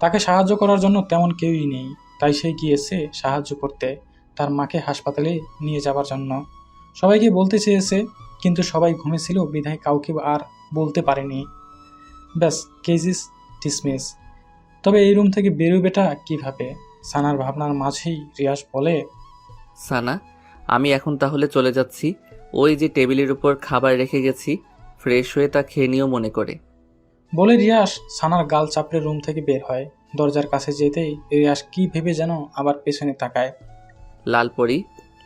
তাকে সাহায্য করার জন্য তেমন কেউই নেই, তাই সে গিয়েছে সাহায্য করতে, তার মাকে হাসপাতালে নিয়ে যাওয়ার জন্য। সবাইকে বলতে চেয়েছে, কিন্তু সবাই ঘুমেছিল বিধায় কাউকে আর বলতে পারেনি। ব্যাস, কেজিস ডিসমিস। তবে এই রুম থেকে বেরোবেটা কিভাবে? সানার ভাবনার মাঝেই রিয়াস বলে, সানা, আমি এখন তাহলে চলে যাচ্ছি। ওই যে টেবিলের উপর খাবার রেখে গেছি, ফ্রেশ হয়ে তা খেয়ে নিও মনে করে। বলে রিয়াস সানার গাল চাপড়ে রুম থেকে বের হয়। দরজার কাছে যেতেই রিয়াস কি ভেবে যেন আবার পেছনে তাকায়। Lalpari,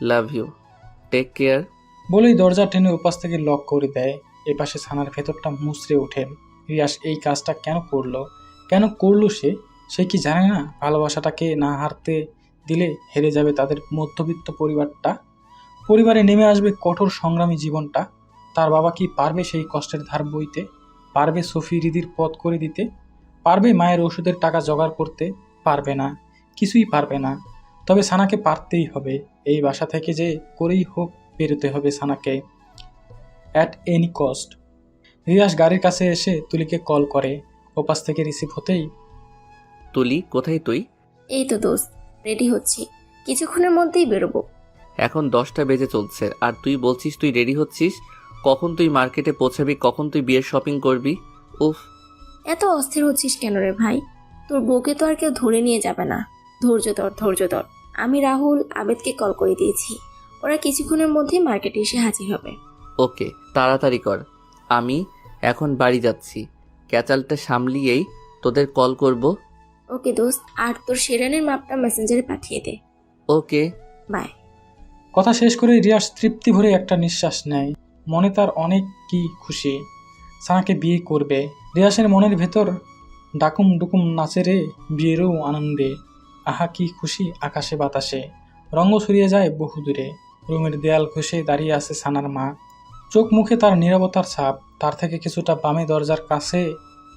love you, take care. বলেই দরজা টেনে উপাস থেকে লক করে দেয়। এপাশে সানার ভেতরটা মুচড়ে ওঠে। রিয়াস এই কাজটা কেন করলো? কেন করলো সে? সে কি জানে না ভালোবাসাটাকে না হারতে দিলে হেরে যাবে তাদের মধ্যবিত্ত পরিবারটা? পরিবারে নেমে আসবে কঠোর সংগ্রামী জীবনটা। তার বাবা কি পারবে সেই কষ্টের ধার বইতে? পারবে সফি রিদির পথ করে দিতে? পারবে মায়ের ওষুধের টাকা জোগাড় করতে? পারবে না, কিছুই পারবে না। তবে সানাকে পারতেই হবে। এই বাসা থেকে যে করেই হোক বেরোতে হবে সানাকে, অ্যাট এনি কস্ট। রিয়াস গাড়ির কাছে এসে তুলিকে কল করে। ওপাশ থেকে রিসিভ হতেই, তুলি, কোথায় তুই? এই তো দোস্ত, রেডি হচ্ছি, কিছুক্ষণের মধ্যেই বেরোবো। এখন 10টা বেজে চলছে আর তুই বলছিস তুই রেডি হচ্ছিস? কখন তুই মার্কেটে পৌঁছাবি? কখন তুই বিয়ের শপিং করবি? উফ, এত অস্থির হচ্ছিস কেন রে ভাই? তোর বউকে তো আর কেউ ধরে নিয়ে যাবে না। ধৈর্য ধর, ধৈর্য ধর। আমি রাহুল, আবেদকে কল করে দিয়েছি, ওরা কিছুক্ষণের মধ্যেই মার্কেটে এসে হাজির হবে। ওকে, তাড়াতাড়ি কর। আমি এখন বাড়ি যাচ্ছি, ক্যাচালটা সামলিয়েই তোদের কল করব। ওকে দোস্ত, আর তোর শেরানের মাপটা মেসেঞ্জারে পাঠিয়ে দে। ওকে, বাই। কথা শেষ করে রিয়াস তৃপ্তি ভরে একটা নিঃশ্বাস নেয়। মনে তার অনেক কি খুশি, সানাকে বিয়ে করবে। রিয়াসের মনের ভেতর ডাকুম ডুকুম নাচে রে বিয়েরও আনন্দে। আহা কি খুশি আকাশে বাতাসে। রঙ ছড়িয়ে যায় বহু দূরে। রুমের দেয়াল ঘষে দাঁড়িয়ে আছে সানার মা। চোখ মুখে তার নীরবতার ছাপ। তার থেকে কিছুটা বামে দরজার কাছে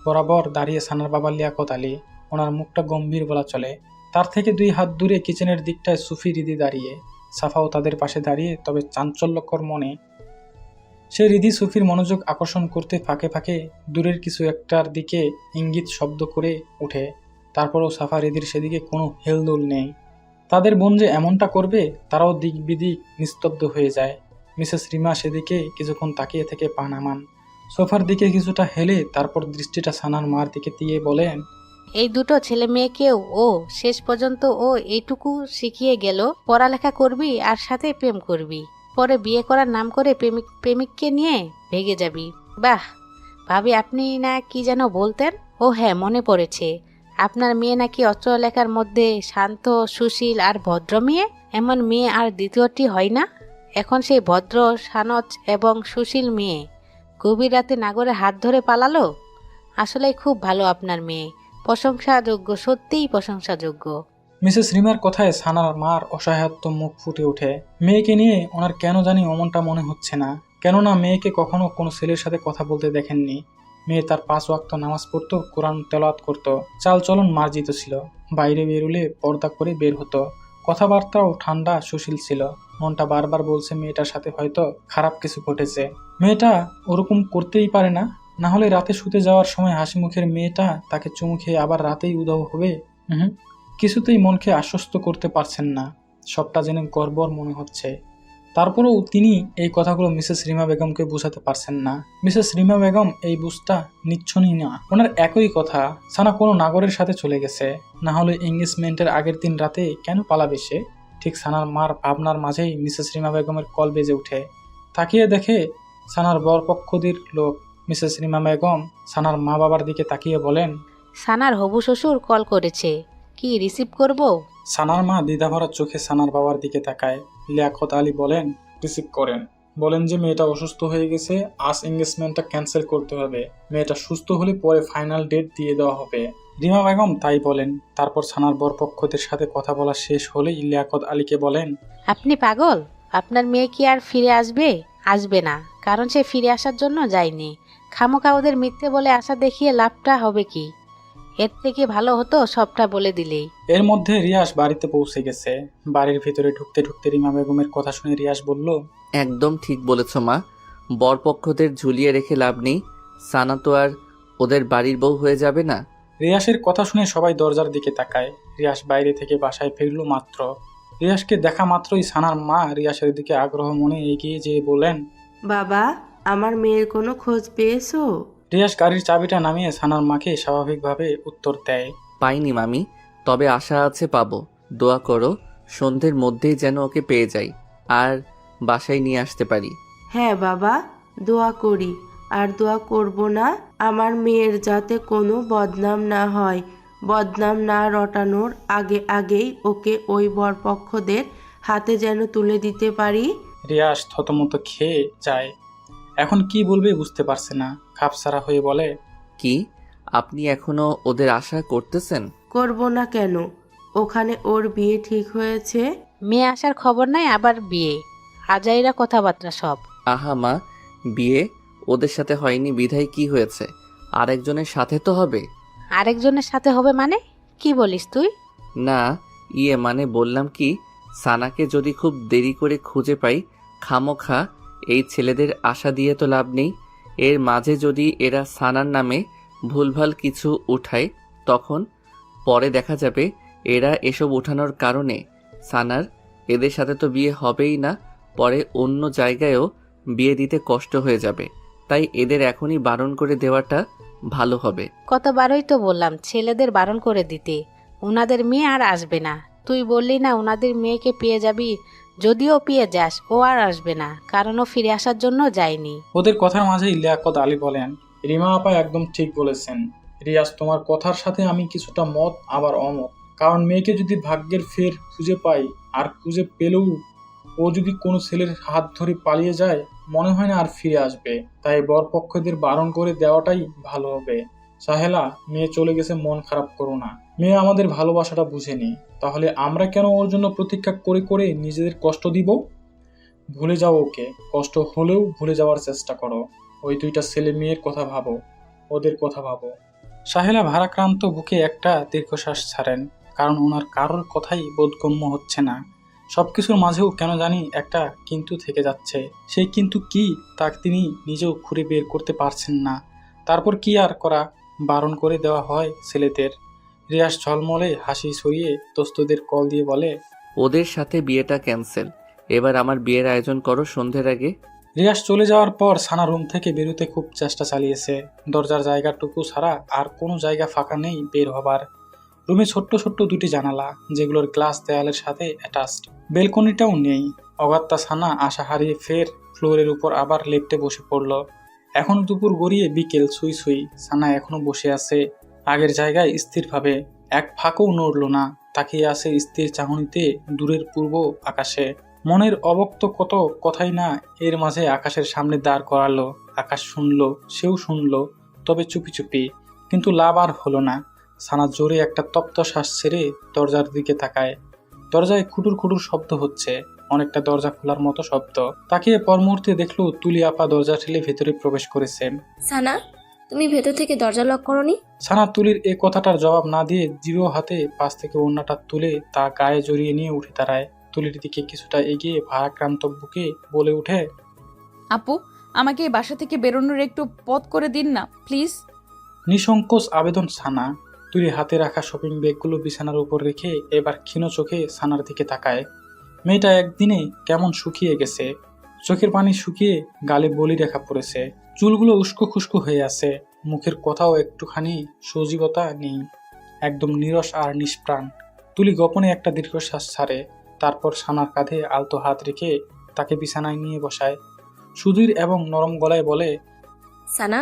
বরাবর দাঁড়িয়ে সানার বাবা লিয়াকত আলী। ওনার মুখটা গম্ভীর বলা চলে। তার থেকে 2 হাত দূরে কিচেনের দিকটায় সুফি রিদি দাঁড়িয়ে। সাফাও তাদের পাশে দাঁড়িয়ে, তবে চাঞ্চল্যকর মনে। সে রিদি সুফির মনোযোগ আকর্ষণ করতে ফাঁকে ফাঁকে দূরের কিছু একটার দিকে ইঙ্গিত শব্দ করে ওঠে। তারপরও সাফা রিদির সেদিকে কোনো হেলদোল নেই। তাদের বোন যে এমনটা করবে তারাও দিক বিদিক নিস্তব্ধ হয়ে যায়। মিসেস রিমা সেদিকে কিছুক্ষণ তাকিয়ে থেকে পা নামান। সোফার দিকে কিছুটা হেলে তারপর দৃষ্টিটা সানার মার দিকে দিয়ে বলেন, এই দুটো ছেলে মেয়েকেও ও শেষ পর্যন্ত ও এইটুকু শিখিয়ে গেল, পড়ালেখা করবি আর সাথে প্রেম করবি, পরে বিয়ে করার নাম করে প্রেমিককে নিয়ে ভেগে যাবি। বাহ ভাবি, আপনি না কি যেন বলতেন? ও হ্যাঁ, মনে পড়েছে, আপনার মেয়ে নাকি অস্ত্রলেখার মধ্যে শান্ত, সুশীল আর ভদ্র মেয়ে। এমন মেয়ে আর দ্বিতীয়টি হয় না। এখন সেই ভদ্র, শানত এবং সুশীল মেয়ে গভীর রাতে নাগরে হাত ধরে পালালো। আসলেই খুব ভালো আপনার মেয়ে, প্রশংসাযোগ্য, সত্যিই প্রশংসাযোগ্য। মিসেস রিমার কথায় সানার মার অসহায়ত্ব মুখ ফুটে ওঠে। মেয়েকে নিয়ে ওনার কেন জানি অমনটা মনে হচ্ছে না। কেননা মেয়েকে কখনো কোনো ছেলের সাথে কথা বলতে দেখেননি। মেয়ে তার 5 ওয়াক্ত নামাজ পড়তো, কোরআন তেলাওয়াত করতো, চালচলন মার্জিত ছিল। বাইরে বেরুলে পর্দা করে বের হতো। কথাবার্তাও ঠান্ডা, সুশীল ছিল। মনটা বারবার বলছে মেয়েটার সাথে হয়তো খারাপ কিছু ঘটেছে। মেয়েটা ওরকম করতেই পারে না। না হলে রাতে শুতে যাওয়ার সময় হাসি মুখের মেয়েটা তাকে চুমু খেয়ে আবার রাতেই উধাও হবে। কিছুতেই মনকে আশ্বস্ত করতে পারছেন না। সবটা জেনে গর্বর মনে হচ্ছে। তারপরেও তিনি এই কথাগুলো মিসেস রিমা বেগমকে বোঝাতে পারছেন না। মিসেস রিমা বেগম এই বুঝটা নিচ্ছনই না। ওনার একই কথা, সানা কোনো নাগরের সাথে চলে গেছে। না হলে এঙ্গেজমেন্টের আগের দিন রাতে কেন পালাবে সে? ঠিক সানার মার ভাবনার মাঝেই মিসেস রিমা বেগমের কল বেজে ওঠে। তাকিয়ে দেখে সানার বরপক্ষদের লোক। মিসেস রিমা বেগম সানার মা বাবার দিকে তাকিয়ে বলেন, সানার হবু শ্বশুর কল করেছে, কি রিসিভ করব? সানার মা দ্বিধাভরা চোখে সানার বাবার দিকে তাকায়। লিয়াকত আলী বলেন, রিসিভ করেন। বলেন যে মেয়েটা অসুস্থ হয়ে গেছে, আজ এঙ্গেজমেন্টটা ক্যান্সেল করতে হবে। মেয়েটা সুস্থ হলে পরে ফাইনাল ডেট দিয়ে দেওয়া হবে। রিমা বেগম তাই বলেন। তারপর সানার বরপক্ষদের সাথে কথা বলা শেষ হলেই লিয়াকত আলীকে বলেন, আপনি পাগল? আপনার মেয়ে কি আর ফিরে আসবে? আসবে না, কারণ সে ফিরে আসার জন্য যায়নি। খামোখা ওদের মিথ্যে বলে আশা দেখিয়ে লাভটা হবে কি? এর থেকে ভালো হতো সবটা বলে দিলেই। এর মধ্যে রিয়াস বাড়িতে পৌঁছে গেছে। বাড়ির ভিতরে ঢুকতে ঢুকতে রিমা বেগমের কথা শুনে রিয়াস বলল, একদম ঠিক বলেছ মা। বরপক্ষদের ঝুলিয়ে রেখে লাভ নেই। সানা তো আর ওদের বাড়ির বউ হয়ে যাবে না। রিয়াসের কথা শুনে সবাই দরজার দিকে তাকায়। রিয়াস বাইরে থেকে বাসায় ফিরল মাত্র। রিয়াসকে দেখা মাত্রই সানার মা রিয়াসের দিকে আগ্রহ মনে এগিয়ে যেয়ে বলেন, বাবা, আমার মেয়ের কোনো খোঁজ পেয়েছো? রিয়াস গাড়ির চাবিটা নামিয়ে সানার মাকে স্বাভাবিকভাবে উত্তর দেয়, পাইনি মামি, তবে আশা আছে পাবো। দোয়া করো সন্ধ্যের মধ্যেই যেন ওকে পেয়ে যাই আর বাসায় নিয়ে আসতে পারি। হ্যাঁ বাবা, দোয়া করি। আর দোয়া করব না আমার মেয়ের যাতে কোনো বদনাম না হয়। বদনাম না রটানোর আগেই ওকে ওই বরপক্ষদের হাতে যেন তুলে দিতে পারি। রিয়াস থতমত খেয়ে যায়। এখন কি বলবে বুঝতে পারছে না। খাপসারা হয়ে বলে, কি আপনি এখনো ওদের আশা করতেছেন? করব না কেন? ওখানে ওর বিয়ে ঠিক হয়েছে। মেয়ে আসার খবর নাই, আবার বিয়ে। আজাইরা কথাবার্তা সব। আহা মা, বিয়ে ওদের সাথে হয়নি বিধায় কি হয়েছে? আরেকজনের সাথে তো হবে। আরেকজনের সাথে হবে মানে কি বলিস তুই? না মানে বললাম কি, সানাকে যদি খুব দেরি করে খুঁজে পাই, খামোখা এই ছেলেদের আশা দিয়ে তো লাভ নেই। এর মাঝে যদি এরা সানার নামে ভুলভাল কিছু উঠায়, তখন পরে দেখা যাবে এরা এসব উঠানোর কারণে সানার এদের সাথে তো বিয়ে হবেই না, পরে অন্য জায়গায়ও বিয়ে দিতে কষ্ট হয়ে যাবে। তাই এদের এখনই বারণ করে দেওয়াটা ভালো হবে। কতবারই তো বললাম ছেলেদের বারণ করে দিতে। ওনাদের মেয়ে আর আসবে না। তুই বললি না ওনাদের মেয়েকে পেয়ে যাবি? যদিও পেয়ে যাস, ও আর আসবে না, কারণ ও ফিরে আসার জন্য যায়নি। ওদের কথার মাঝেই লিয়াকত আলী বলেন, রিমা আপা একদম ঠিক বলেছেন। রিয়াজ, তোমার কথার সাথে আমি কিছুটা মত আবার অমত। কারণ মেয়েকে যদি ভাগ্যের ফের খুঁজে পাই, আর খুঁজে পেলেও ও যদি কোনো ছেলের হাত ধরে পালিয়ে যায়, মনে হয় না আর ফিরে আসবে। তাই বরপক্ষদের বারণ করে দেওয়াটাই ভালো হবে। সাহেলা, মেয়ে চলে গেছে, মন খারাপ করো না। মেয়ে আমাদের ভালোবাসাটা বুঝেনি, তাহলে আমরা কেন ওর জন্য প্রতীক্ষা করে করে নিজেদের কষ্ট দিব? ভুলে যাও ওকে, কষ্ট হলেও ভুলে যাওয়ার চেষ্টা করো। ওই দুইটা ছেলে মেয়ের কথা ভাবো, ওদের কথা ভাবো। সাহেলা ভারাক্রান্ত বুকে একটা দীর্ঘশ্বাস ছাড়েন, কারণ ওনার কারোর কথাই বোধগম্য হচ্ছে না। সবকিছুর মাঝেও কেন জানি একটা কিন্তু থেকে যাচ্ছে। সেই কিন্তু কি তা তিনি নিজেও খুঁড়ে বের করতে পারছেন না। তারপর কি আর করা, বারণ করে দেওয়া হয় ছেলেদের। রিয়াস ঝলমলে হাসি ছড়িয়ে দোস্তদের কল দিয়ে বলে, ওদের সাথে বিয়েটা ক্যান্সেল। এবার আমার বিয়ের আয়োজন করো সন্ধ্যের আগে। রিয়াস চলে যাওয়ার পর সানা রুম থেকে বেরোতে খুব চেষ্টা চালিয়েছে। দরজার জায়গাটুকু ছাড়া আর কোনো জায়গা ফাঁকা নেই বের হবার। রুমে ছোট্ট ছোট্ট দুটি জানালা, যেগুলোর গ্লাস দেয়ালের সাথে অ্যাটাচড। বেলকনিটাও নেই। অগাত্তা সানা আশা হারিয়ে ফের ফ্লোরের উপর আবার লেপ্টে বসে পড়ল। এখন দুপুর গড়িয়ে বিকেল ছুঁই ছুঁই। সানা এখনো বসে আছে আগের জায়গায় স্থিরভাবে, এক ফাঁকও নড়ল না। তাকিয়ে আছে স্থির চাহনিতে দূরের পূর্ব আকাশে। মনের অবক্ত কত কথাই না এর মাঝে আকাশের সামনে দাঁড় করালো। আকাশ শুনল, সেও শুনল, তবে চুপি চুপি। কিন্তু লাভ আর হলো না। সানা জোরে একটা তপ্ত শ্বাস ছেড়ে দরজার দিকে তাকায়। দরজায় খুটুর খুটুর শব্দ হচ্ছে, অনেকটা দরজা খোলার মতো শব্দ। তাকিয়ে পর মুহূর্তে দেখলো তুলি আপা দরজা ঠেলে ভেতরে প্রবেশ করেছেন। সানা, তুমি ভেতর থেকে দরজা লক করোনি? সানা তুলির এ কথাটার জবাব না দিয়ে দৃঢ় হাতে পাশ থেকে ওড়নাটা তুলে তা গায়ে জড়িয়ে নিয়ে উঠে দাঁড়ায়। তুলির দিকে কিছুটা এগিয়ে ভারাক্রান্ত বুকে বলে উঠে, আপু, আমাকে এই বাসা থেকে বেরোনোর একটু পথ করে দিন না প্লিজ। নিঃসংকোচ আবেদন সানা। তুলি হাতে রাখা শপিং ব্যাগগুলো বিছানার উপর রেখে এবার ক্ষীণ চোখে সানার দিকে তাকায়। মেয়েটা একদিনে কেমন শুকিয়ে গেছে। চোখের পানি শুকিয়ে গালে বলি রেখা পড়েছে। চুলগুলো উস্কো খুস্কো হয়ে আছে। মুখের কথাও একটুখানি সজীবতা নেই, একদম নীরস আর নিষ্প্রাণ। তুলি গোপনে একটা দীর্ঘশ্বাস ছাড়ে। তারপর সানার কাঁধে আলতো হাত রেখে তাকে বিছানায় নিয়ে বসায়। সুধীর এবং নরম গলায় বলে, সানা,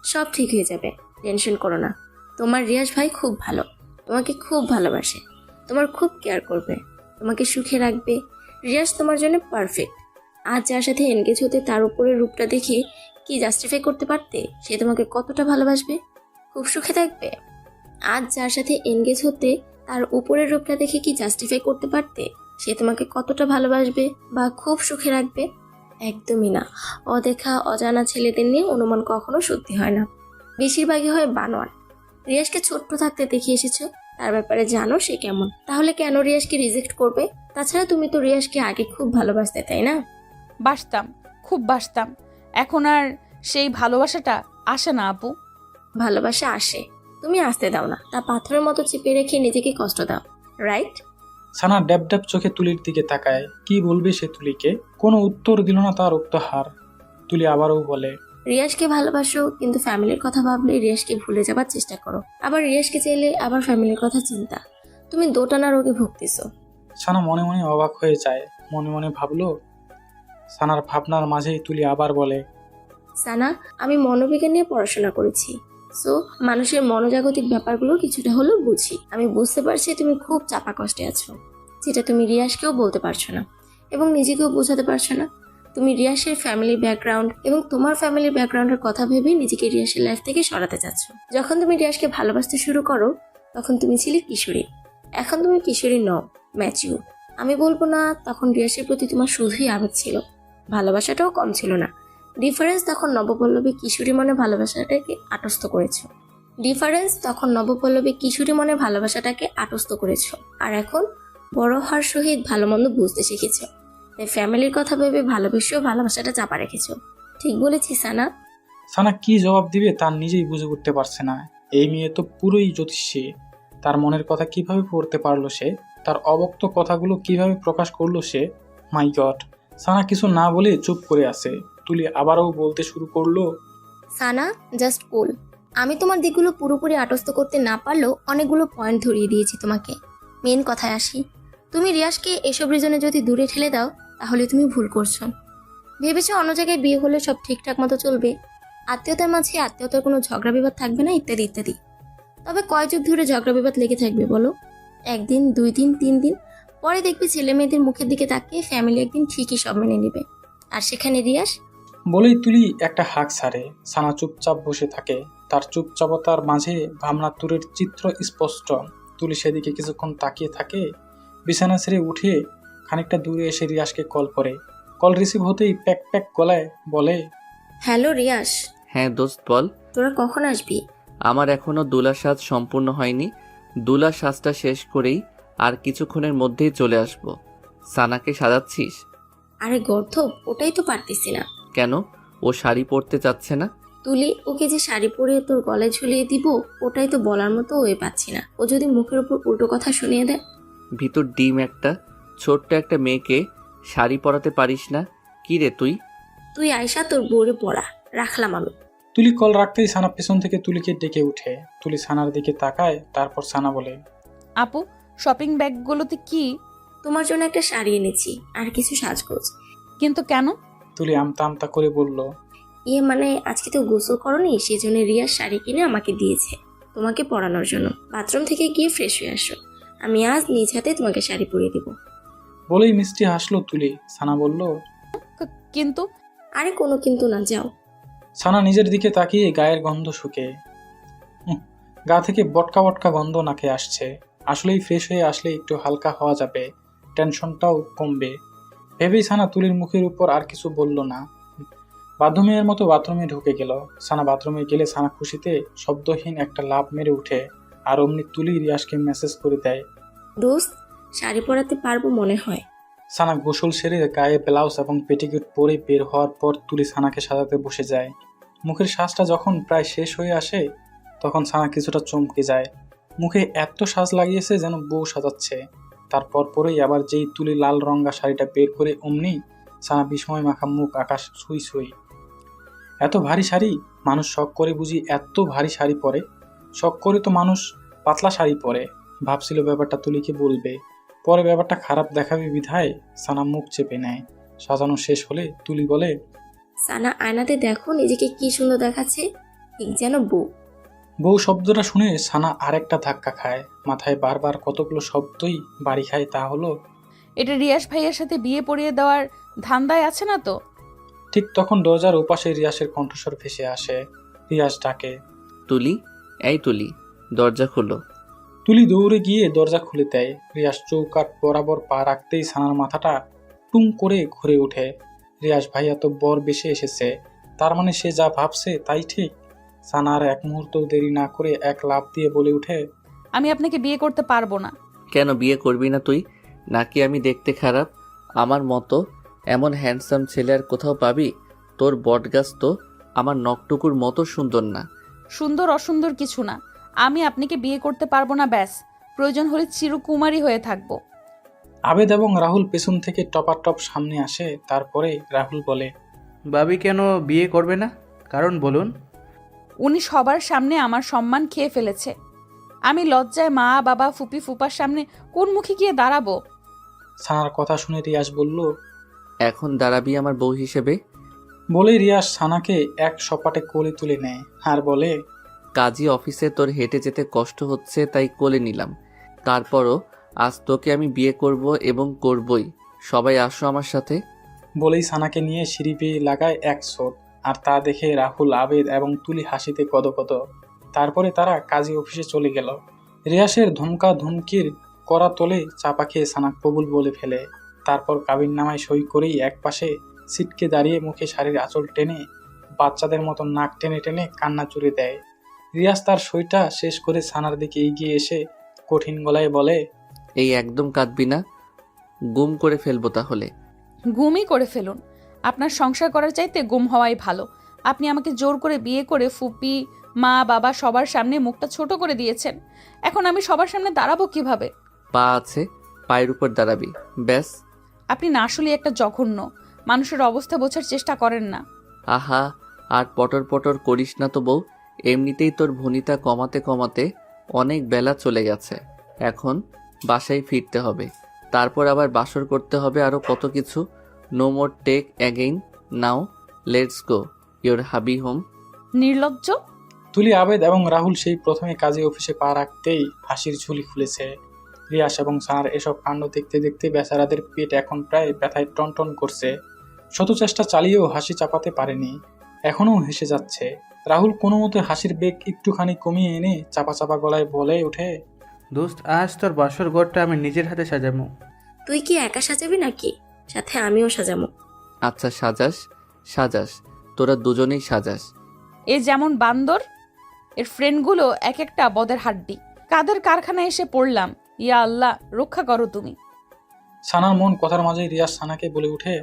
সব ঠিক হয়ে যাবে, টেনশন করো না। তোমার রিয়াজ ভাই খুব ভালো, তোমাকে খুব ভালোবাসে, তোমার খুব কেয়ার করবে, তোমাকে সুখে রাখবে। রিয়াজ তোমার জন্য পারফেক্ট। আজ যার সাথে এনগেজ হতে তার উপরের রূপটা দেখে কি জাস্টিফাই করতে পারতে সে তোমাকে কতটা ভালোবাসবে, খুব সুখে থাকবে? আজ যার সাথে এনগেজ হতে তার উপরের রূপটা দেখে কি জাস্টিফাই করতে পারতে সে তোমাকে কতটা ভালোবাসবে বা খুব সুখে রাখবে? একদমই না। অদেখা অজানা ছেলেদের নিয়ে অনুমান কখনো সত্যি হয় না, বেশিরভাগই হয় বানোয়াট। রিয়াজকে ছোট্ট থাকতে দেখে এসেছো, তার ব্যাপারে জানো সে কেমন, তাহলে কেন রিয়াজকে রিজেক্ট করবে? তাছাড়া তুমি তো রিয়াজকে আগে খুব ভালোবাসতে, তাই না? বাসতাম, খুব বাসতাম। এখন আর সেই ভালোবাসাটা আসে না আপু। ভালোবাসা আসে, তুমি আসতে দাও না, তা পাথরের মতো চেপে রেখে নিজেকে কষ্ট দাও, রাইট? সানা ড্যাব ড্যাব চোখে তুলির দিকে তাকায়। কি বলবে সে তুলিকে? কোনো উত্তর দিল না তার উক্তহার। তুলি আবারও বলে, রিয়াজকে ভালোবাসো, কিন্তু ফ্যামিলির কথা ভাবলে রিয়াজকে ভুলে যাবার চেষ্টা করো। আবার রিয়াজকে চাইলে আবার ফ্যামিলির কথা চিন্তা। তুমি দোটানা রোগে ভুগতেছো। সানা মনে মনে অবাক হয়ে যায়। মনে মনে ভাবলো। সানার ভাবনার মাঝেই তুলি আবার বলে, সানা, আমি মনোবিজ্ঞান নিয়ে পড়াশোনা করেছি, সো মানুষের মনোজাগতিক ব্যাপারগুলো কিছুটা হলেও বুঝি। আমি বুঝতে পারছি তুমি খুব চাপা কষ্টে আছো, যেটা তুমি রিয়াজকেও বলতে পারছো না এবং নিজেকেও বোঝাতে পারছো না। তুমি রিয়াসের ফ্যামিলির ব্যাকগ্রাউন্ড এবং তোমার ফ্যামিলির ব্যাকগ্রাউন্ডের কথা ভেবে নিজেকে রিয়াসের লাইফ থেকে সরাতে চাচ্ছ। যখন তুমি রিয়াসকে ভালোবাসতে শুরু করো তখন তুমি ছিলে কিশোরী, এখন তুমি কিশোরী নও, ম্যাচিউর। আমি বলবো না তখন রিয়াসের প্রতি তোমার শুধুই আবেগ ছিল, ভালোবাসাটাও কম ছিল না। ডিফারেন্স তখন নবপল্লবী কিশোরী মনে ভালোবাসাটাকে আটস্থ করেছো। আর এখন বড় হওয়ার সহিত ভালো মন্দ বুঝতে শিখেছ, তাই ফ্যামিলির কথা ভেবে ভালোবেসেও ভালোবাসাটা চাপা রেখেছো। ঠিক বলেছি সানা? সানা কি জবাব দিবে তার নিজেই বুঝে উঠতে পারছে না। এই মেয়ে তো পুরোই জ্যোতিষী। তার মনের কথা কিভাবে পড়তে পারলো সে? তার অবক্ত কথাগুলো কিভাবে প্রকাশ করলো সে? মাই গড! সানা কিছু না বলে চুপ করে আছে। তুলি আবারও বলতে শুরু করলো, সানা, জাস্ট কুল। আমি তোমার দিকগুলো পুরোপুরি আটস্থ করতে না পারলেও অনেকগুলো পয়েন্ট ধরিয়ে দিয়েছি তোমাকে। মেন কথায় আসি, তুমি রিয়াজকে এসব রিজনে যদি দূরে ঠেলে দাও তাহলে তুমি ভুল করছো। ভেবেছো অন্য জায়গায় বিয়ে হলে সব ঠিকঠাক মতো চলবে, আত্মীয়তার মাঝে আত্মীয়তার কোনো ঝগড়া বিবাদ থাকবে না, ইত্যাদি ইত্যাদি। তবে কয় যুগ ধরে ঝগড়া বিবাদ লেগে থাকবে বলো? 1 দিন, 2 দিন, 3 দিন পরে দেখবে ছেলে মেয়েদের মুখের দিকে তাকিয়ে ফ্যামিলি একদিন ঠিকই সব মেনে নেবে। আর সেখানে রিয়াজ বলেই তুলি একটা হাঁক ছাড়ে। সানা চুপচাপ বসে থাকে। তার চুপচাপতার মাঝে ভাবনাতুরের চিত্র স্পষ্ট। তুলি সেদিকে কিছুক্ষণ তাকিয়ে থাকে, বিছানা ছেড়ে উঠে খানিকটা দূরে এসে রিয়াসকে কল করে। কল রিসিভ হতেই প্যাক প্যাক গলায় বলে, হ্যালো রিয়াস, হ্যাঁ দোস্ত বল। তোরা কখন আসবি? আমার এখনো দুলা সাজ সম্পূর্ণ হয়নি। দুলা সাজটা শেষ করেই আর কিছুক্ষণের মধ্যেই চলে আসব। সানাকে সাজাচ্ছিস? আরে গর্ধব, ওটাই তো পারতেছি না। কেন? ও শাড়ি পরতে চাচ্ছে না? তুলি ওকে যে শাড়ি পরিয়ে তোর গলায় ঝুলিয়ে দিব, ওটাই তো বলার মতো ওই পাচ্ছি না। ও যদি মুখের উপর উল্টো কথা শুনিয়ে দেয়। ভিতর ডিম একটা, ছোট্ট একটা মেয়েকে শাড়ি পরাতে পারিস না? কি রে তুই? তুই আয়সা তোর বউরে পড়া, রাখলাম আমি। তুলি কল রাখতেই সানা পেছন থেকে তুলিকে ডেকে উঠে। তুলি সানার দিকে তাকায়, তারপর সানা বলে, আপু, শপিং ব্যাগগুলোতে কি? তোমার জন্য একটা শাড়ি এনেছি, আর কিছু সাজগোজ। কিন্তু কেন? তুলি আমতা আমতা করে বলল, মানে আজকে তো গোসল করনি, সেই জন্য রিয়ার শাড়ি কিনে আমাকে দিয়েছে তোমাকে পরানোর জন্য। বাথরুম থেকে গিয়ে ফ্রেশ হয়ে আসো, আমি আজ নিজ হাতে তোমাকে শাড়ি পরিয়ে দিব। বলেই মিষ্টি হাসলো তুলি। সানা বলল, কিন্তু আরে কোনো কিন্তু না, যাও। সানা নিজের দিকে তাকিয়ে গায়ের গন্ধ শুকে। গা থেকে বটকা বটকা গন্ধ নাকে আসছে। আসলেই ফ্রেশ হয়ে আসলে একটু হালকা হওয়া যাবে, টেনশনটাও কমবে ভেবেই সানা তুলির মুখের উপর আর কিছু বলল না। বাথরুমের মতো বাথরুমে ঢুকে গেল। সানা বাথরুমে গেলে সানা খুশিতে শব্দহীন একটা লাফ মেরে উঠে, আর অমনি তুলি রিয়াসকে মেসেজ করে দেয়, দোস্ত, শাড়ি পরাতে পারবো মনে হয়। সানা গোসল সেরে গায়ে ব্লাউজ এবং পেটিকোট পরে বের হওয়ার পর তুলি সানাকে সাজাতে বসে যায়। মুখের সাজটা যখন প্রায় শেষ হয়ে আসে, তখন সানা কিছুটা চমকে যায়। মুখে এত সাজ লাগিয়েছে যেন বউ সাজাচ্ছে। তারপর পরেই আবার যেই তুলি লাল রঙা শাড়িটা বের করে অমনি সানা বিস্ময় মাখা মুখ আকাশ ছুঁই ছুঁই। এত ভারী শাড়ি মানুষ শখ করে বুঝি এত ভারী শাড়ি পরে? শখ করে তো মানুষ পাতলা শাড়ি পরে। ভাবছিল ব্যাপারটা তুলিকে বলবে, পরে ব্যাপারটা খারাপ দেখাবে বিধায় সানা মুখ চেপে নেয়। সাজানো শেষ হলে তুলি বলে, সানা, আয়নাতে দেখো নিজেকে কি সুন্দর দেখাচ্ছে, ঠিক যেন বউ। বউ শব্দটা শুনে সানা আরেকটা ধাক্কা খায়। মাথায় বারবার কতগুলো শব্দই বাড়ি খায়। তা হলো, এটা রিয়াস ভাইয়ের সাথে বিয়ে পড়িয়ে দেওয়ার ধান্দায় আছে না তো? ঠিক তখন দরজার ওপাশে রিয়াসের কণ্ঠস্বর ভেসে আসে। রিয়াস ডাকে, তুলি, এই তুলি, দরজা খোলো। তুলি দৌড়ে গিয়ে দরজা খুলে দেয়। রিয়াস চৌকাঠ বরাবর পা রাখতেই সানার মাথাটা টুম করে ঘুরে ওঠে। রিয়াস ভাইয়া তো বর বেশে এসেছে, তার মানে সে যা ভাবছে তাই ঠিক। সানার এক মুহূর্ত দেরি না করে এক লাফ দিয়ে বলে উঠে, আমি আপনাকে বিয়ে করতে পারবো না। কেন বিয়ে করবি না তুই? নাকি আমি দেখতে খারাপ? আমার মতো এমন হ্যান্ডসাম ছেলে আর কোথাও পাবি? তোর বটগাছ তো আমার নখটুকুর মতো সুন্দর না। সুন্দর অসুন্দর কিছু না, আমি আপনাকে বিয়ে করতে পারবো না, ব্যাস। প্রয়োজন হলে চিরকুমারী হয়ে থাকবো। আবেদ এবং রাহুল পেছন থেকে টপাটপ সামনে আসে। তারপরে রাহুল বলে, ভাবি কেন বিয়ে করবে না? কারণ বলুন। উনি সবার সামনে আমার সম্মান খেয়ে ফেলেছে। আমি লজ্জায় মা বাবা ফুপি ফুপার সামনে কোন মুখে গিয়ে দাঁড়াবো? সানার কথা শুনে রিয়াস বলল, এখন দাঁড়াবি আমার বউ হিসেবে? বলে রিয়াস সানাকে এক সপাটে কোলে তুলে নেয় আর বলে, কাজী অফিসে তোর হেঁটে যেতে কষ্ট হচ্ছে তাই কোলে নিলাম। তারপরও আজ তোকে আমি বিয়ে করব এবং করবই। সবাই আসো আমার সাথে। বলেই সানাকে নিয়ে সিঁড়ি বেয়ে লাগায় এক শট। আর তা দেখে রাহুল, আবেদ এবং তুলি হাসিতে কদকদ। তারপরে তারা কাজী অফিসে চলে গেল। রিয়াসের ধমকা ধমকির করা তোলে চাপা খেয়ে সানা কবুল বলে ফেলে। তারপর কাবিননামায় সই করেই একপাশে সিটকে দাঁড়িয়ে মুখে শাড়ির আঁচল টেনে বাচ্চাদের মতো নাক টেনে টেনে কান্না জুড়ে দেয়। রিয়াস তার সইটা শেষ করে সানার দিকে এগিয়ে এসে কঠিন গলায় বলে, এই একদম কাঁদবি না, গুম করে ফেলবো তাহলে। গুমই করে ফেলুন। আপনার সংসার করার চাইতে গুম হওয়াই ভালো। আপনি আমাকে জোর করে বিয়ে করে ফুপি মা বাবা সবার সামনে মুখটা ছোট করে দিয়েছেন। এখন আমি সবার সামনে দাঁড়াবো কিভাবে? পা আছে, পায়ের উপর দাঁড়াবি, ব্যাস। আপনি না আসলে একটা জঘন্য। মানুষের অবস্থা বোঝার চেষ্টা করেন না। আহা, আর পটর পটর করিস না তো বউ। এমনিতেই তোর ভনিতা কমাতে কমাতে অনেক বেলা চলে গেছে। এখন বাসায় ফিরতে হবে, তারপর আবার বাসর করতে হবে, আরও কত কিছু। No more take again, now let's go your hubby home. নির্লজ্জ। তুলি, আবেদ এবং রাহুল সেই প্রথমে কাজী অফিসে পা রাখতেই হাসির ঝুলি খুলেছে। রিয়াস এবং সানার এসব কাণ্ড দেখতে দেখতে বেচারাদের পেট এখন প্রায় ব্যথায় টনটন করছে। শত চেষ্টা চালিয়েও হাসি চাপাতে পারেনি, এখনও হেসে যাচ্ছে। রাহুল কোনো মতে হাসির বেগ একটুখানি কমিয়ে এনে চাপা চাপা গলায় বলে ওঠে, দোস্ত, আজ তোর বাসর ঘরটা আমি নিজের হাতে সাজাবো। তুই কি একা সাজাবি নাকি? সাথে আমিও সাজাবো। আচ্ছা সাজাস সাজাস, তোরা দুজনেই সাজাস। এ যেমন বান্দর, এর ফ্রেন্ডগুলো এক একটা বদের হাড্ডি। কাদের কারখানায় এসে পড়লাম, ইয়া আল্লাহ রক্ষা করো তুমি। সানার মন কথার মাঝে রিয়াজ সানাকে বলে উঠে,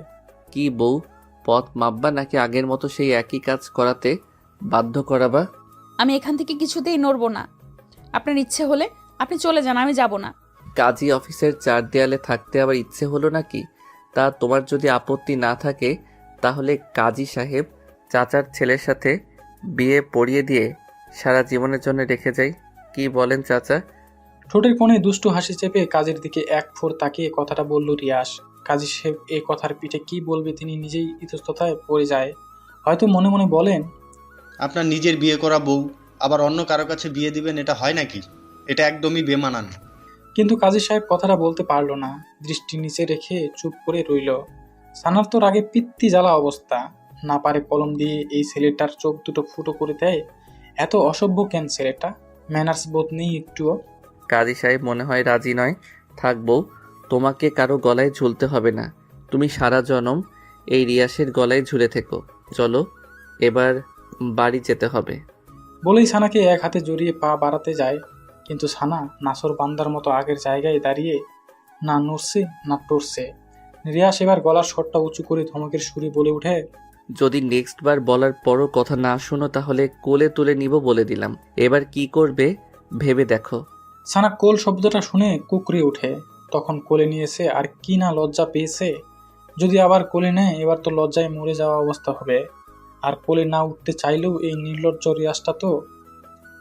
কি বউ, পথ মাপবা নাকি আগের মতো সেই একই কাজ করাতে বাধ্য করাবা? আমি এখান থেকে কিছুতেই নড়বো না। আপনার ইচ্ছে হলে আপনি চলে যান, আমি যাব না। কাজী অফিসের চার দেয়ালে থাকতে আবার ইচ্ছে হলো নাকি? তা তোমার যদি আপত্তি না থাকে তাহলে কাজী সাহেব চাচার ছেলের সাথে বিয়ে পড়িয়ে দিয়ে সারা জীবনের জন্য রেখে যাই। কি বলেন চাচা? ঠোঁটের কোণে দুষ্টু হাসি চেপে কাজের দিকে এক ফোর তাকিয়ে কথাটা বলল রিয়াজ। কাজী সাহেব এই কথার পিঠে কি বলবে তিনি নিজেই ইতস্ততায় পড়ে যায়। হয়তো মনে মনে বলেন, আপনার নিজের বিয়ে করা বউ আবার অন্য কারো কাছে বিয়ে দিবেন, এটা হয় নাকি? এটা একদমই বেমানান। কিন্তু কাজী সাহেব কথাটা বলতে পারল না, দৃষ্টি নিচে রেখে চুপ করে রইল। সানার তো আগে পিত্তি জ্বালা অবস্থা, না পারে কলম দিয়ে এই ছেলেটার চোখ দুটো ফুটো করে দেয়। এত অসভ্য কেন ছেলেটা, ম্যানার্স বোধ নেই একটুও। কাজী সাহেব মনে হয় রাজি নয়। থাকবো, তোমাকে কারো গলায় ঝুলতে হবে না। তুমি সারা জনম এই রিয়াসের গলায় ঝুলে থেকো। চলো এবার বাড়ি যেতে হবে। বলেই সানাকে এক হাতে জড়িয়ে পা বাড়াতে যায়, কিন্তু সানা নাসর বান্দার মতো আগের জায়গায় দাঁড়িয়ে না নড়ছে না টরছে। রিয়াস এবার গলার স্বরটা উঁচু করে ধমকের সুরে বলে ওঠে, যদি নেক্সট বার বলার পরও কথা না শুনো তাহলে কোলে তুলে নিব বলে দিলাম। এবার কি করবে ভেবে দেখো। সানা কোল শব্দটা শুনে কুকড়ে ওঠে। তখন কোলে নিয়েছে আর কি না লজ্জা পেয়েছে। যদি আবার কোলে নেয় এবার তো লজ্জায় মরে যাওয়া অবস্থা হবে। আর কোলে না উঠতে চাইলেও এই নির্লজ্জ রিয়াসটা তো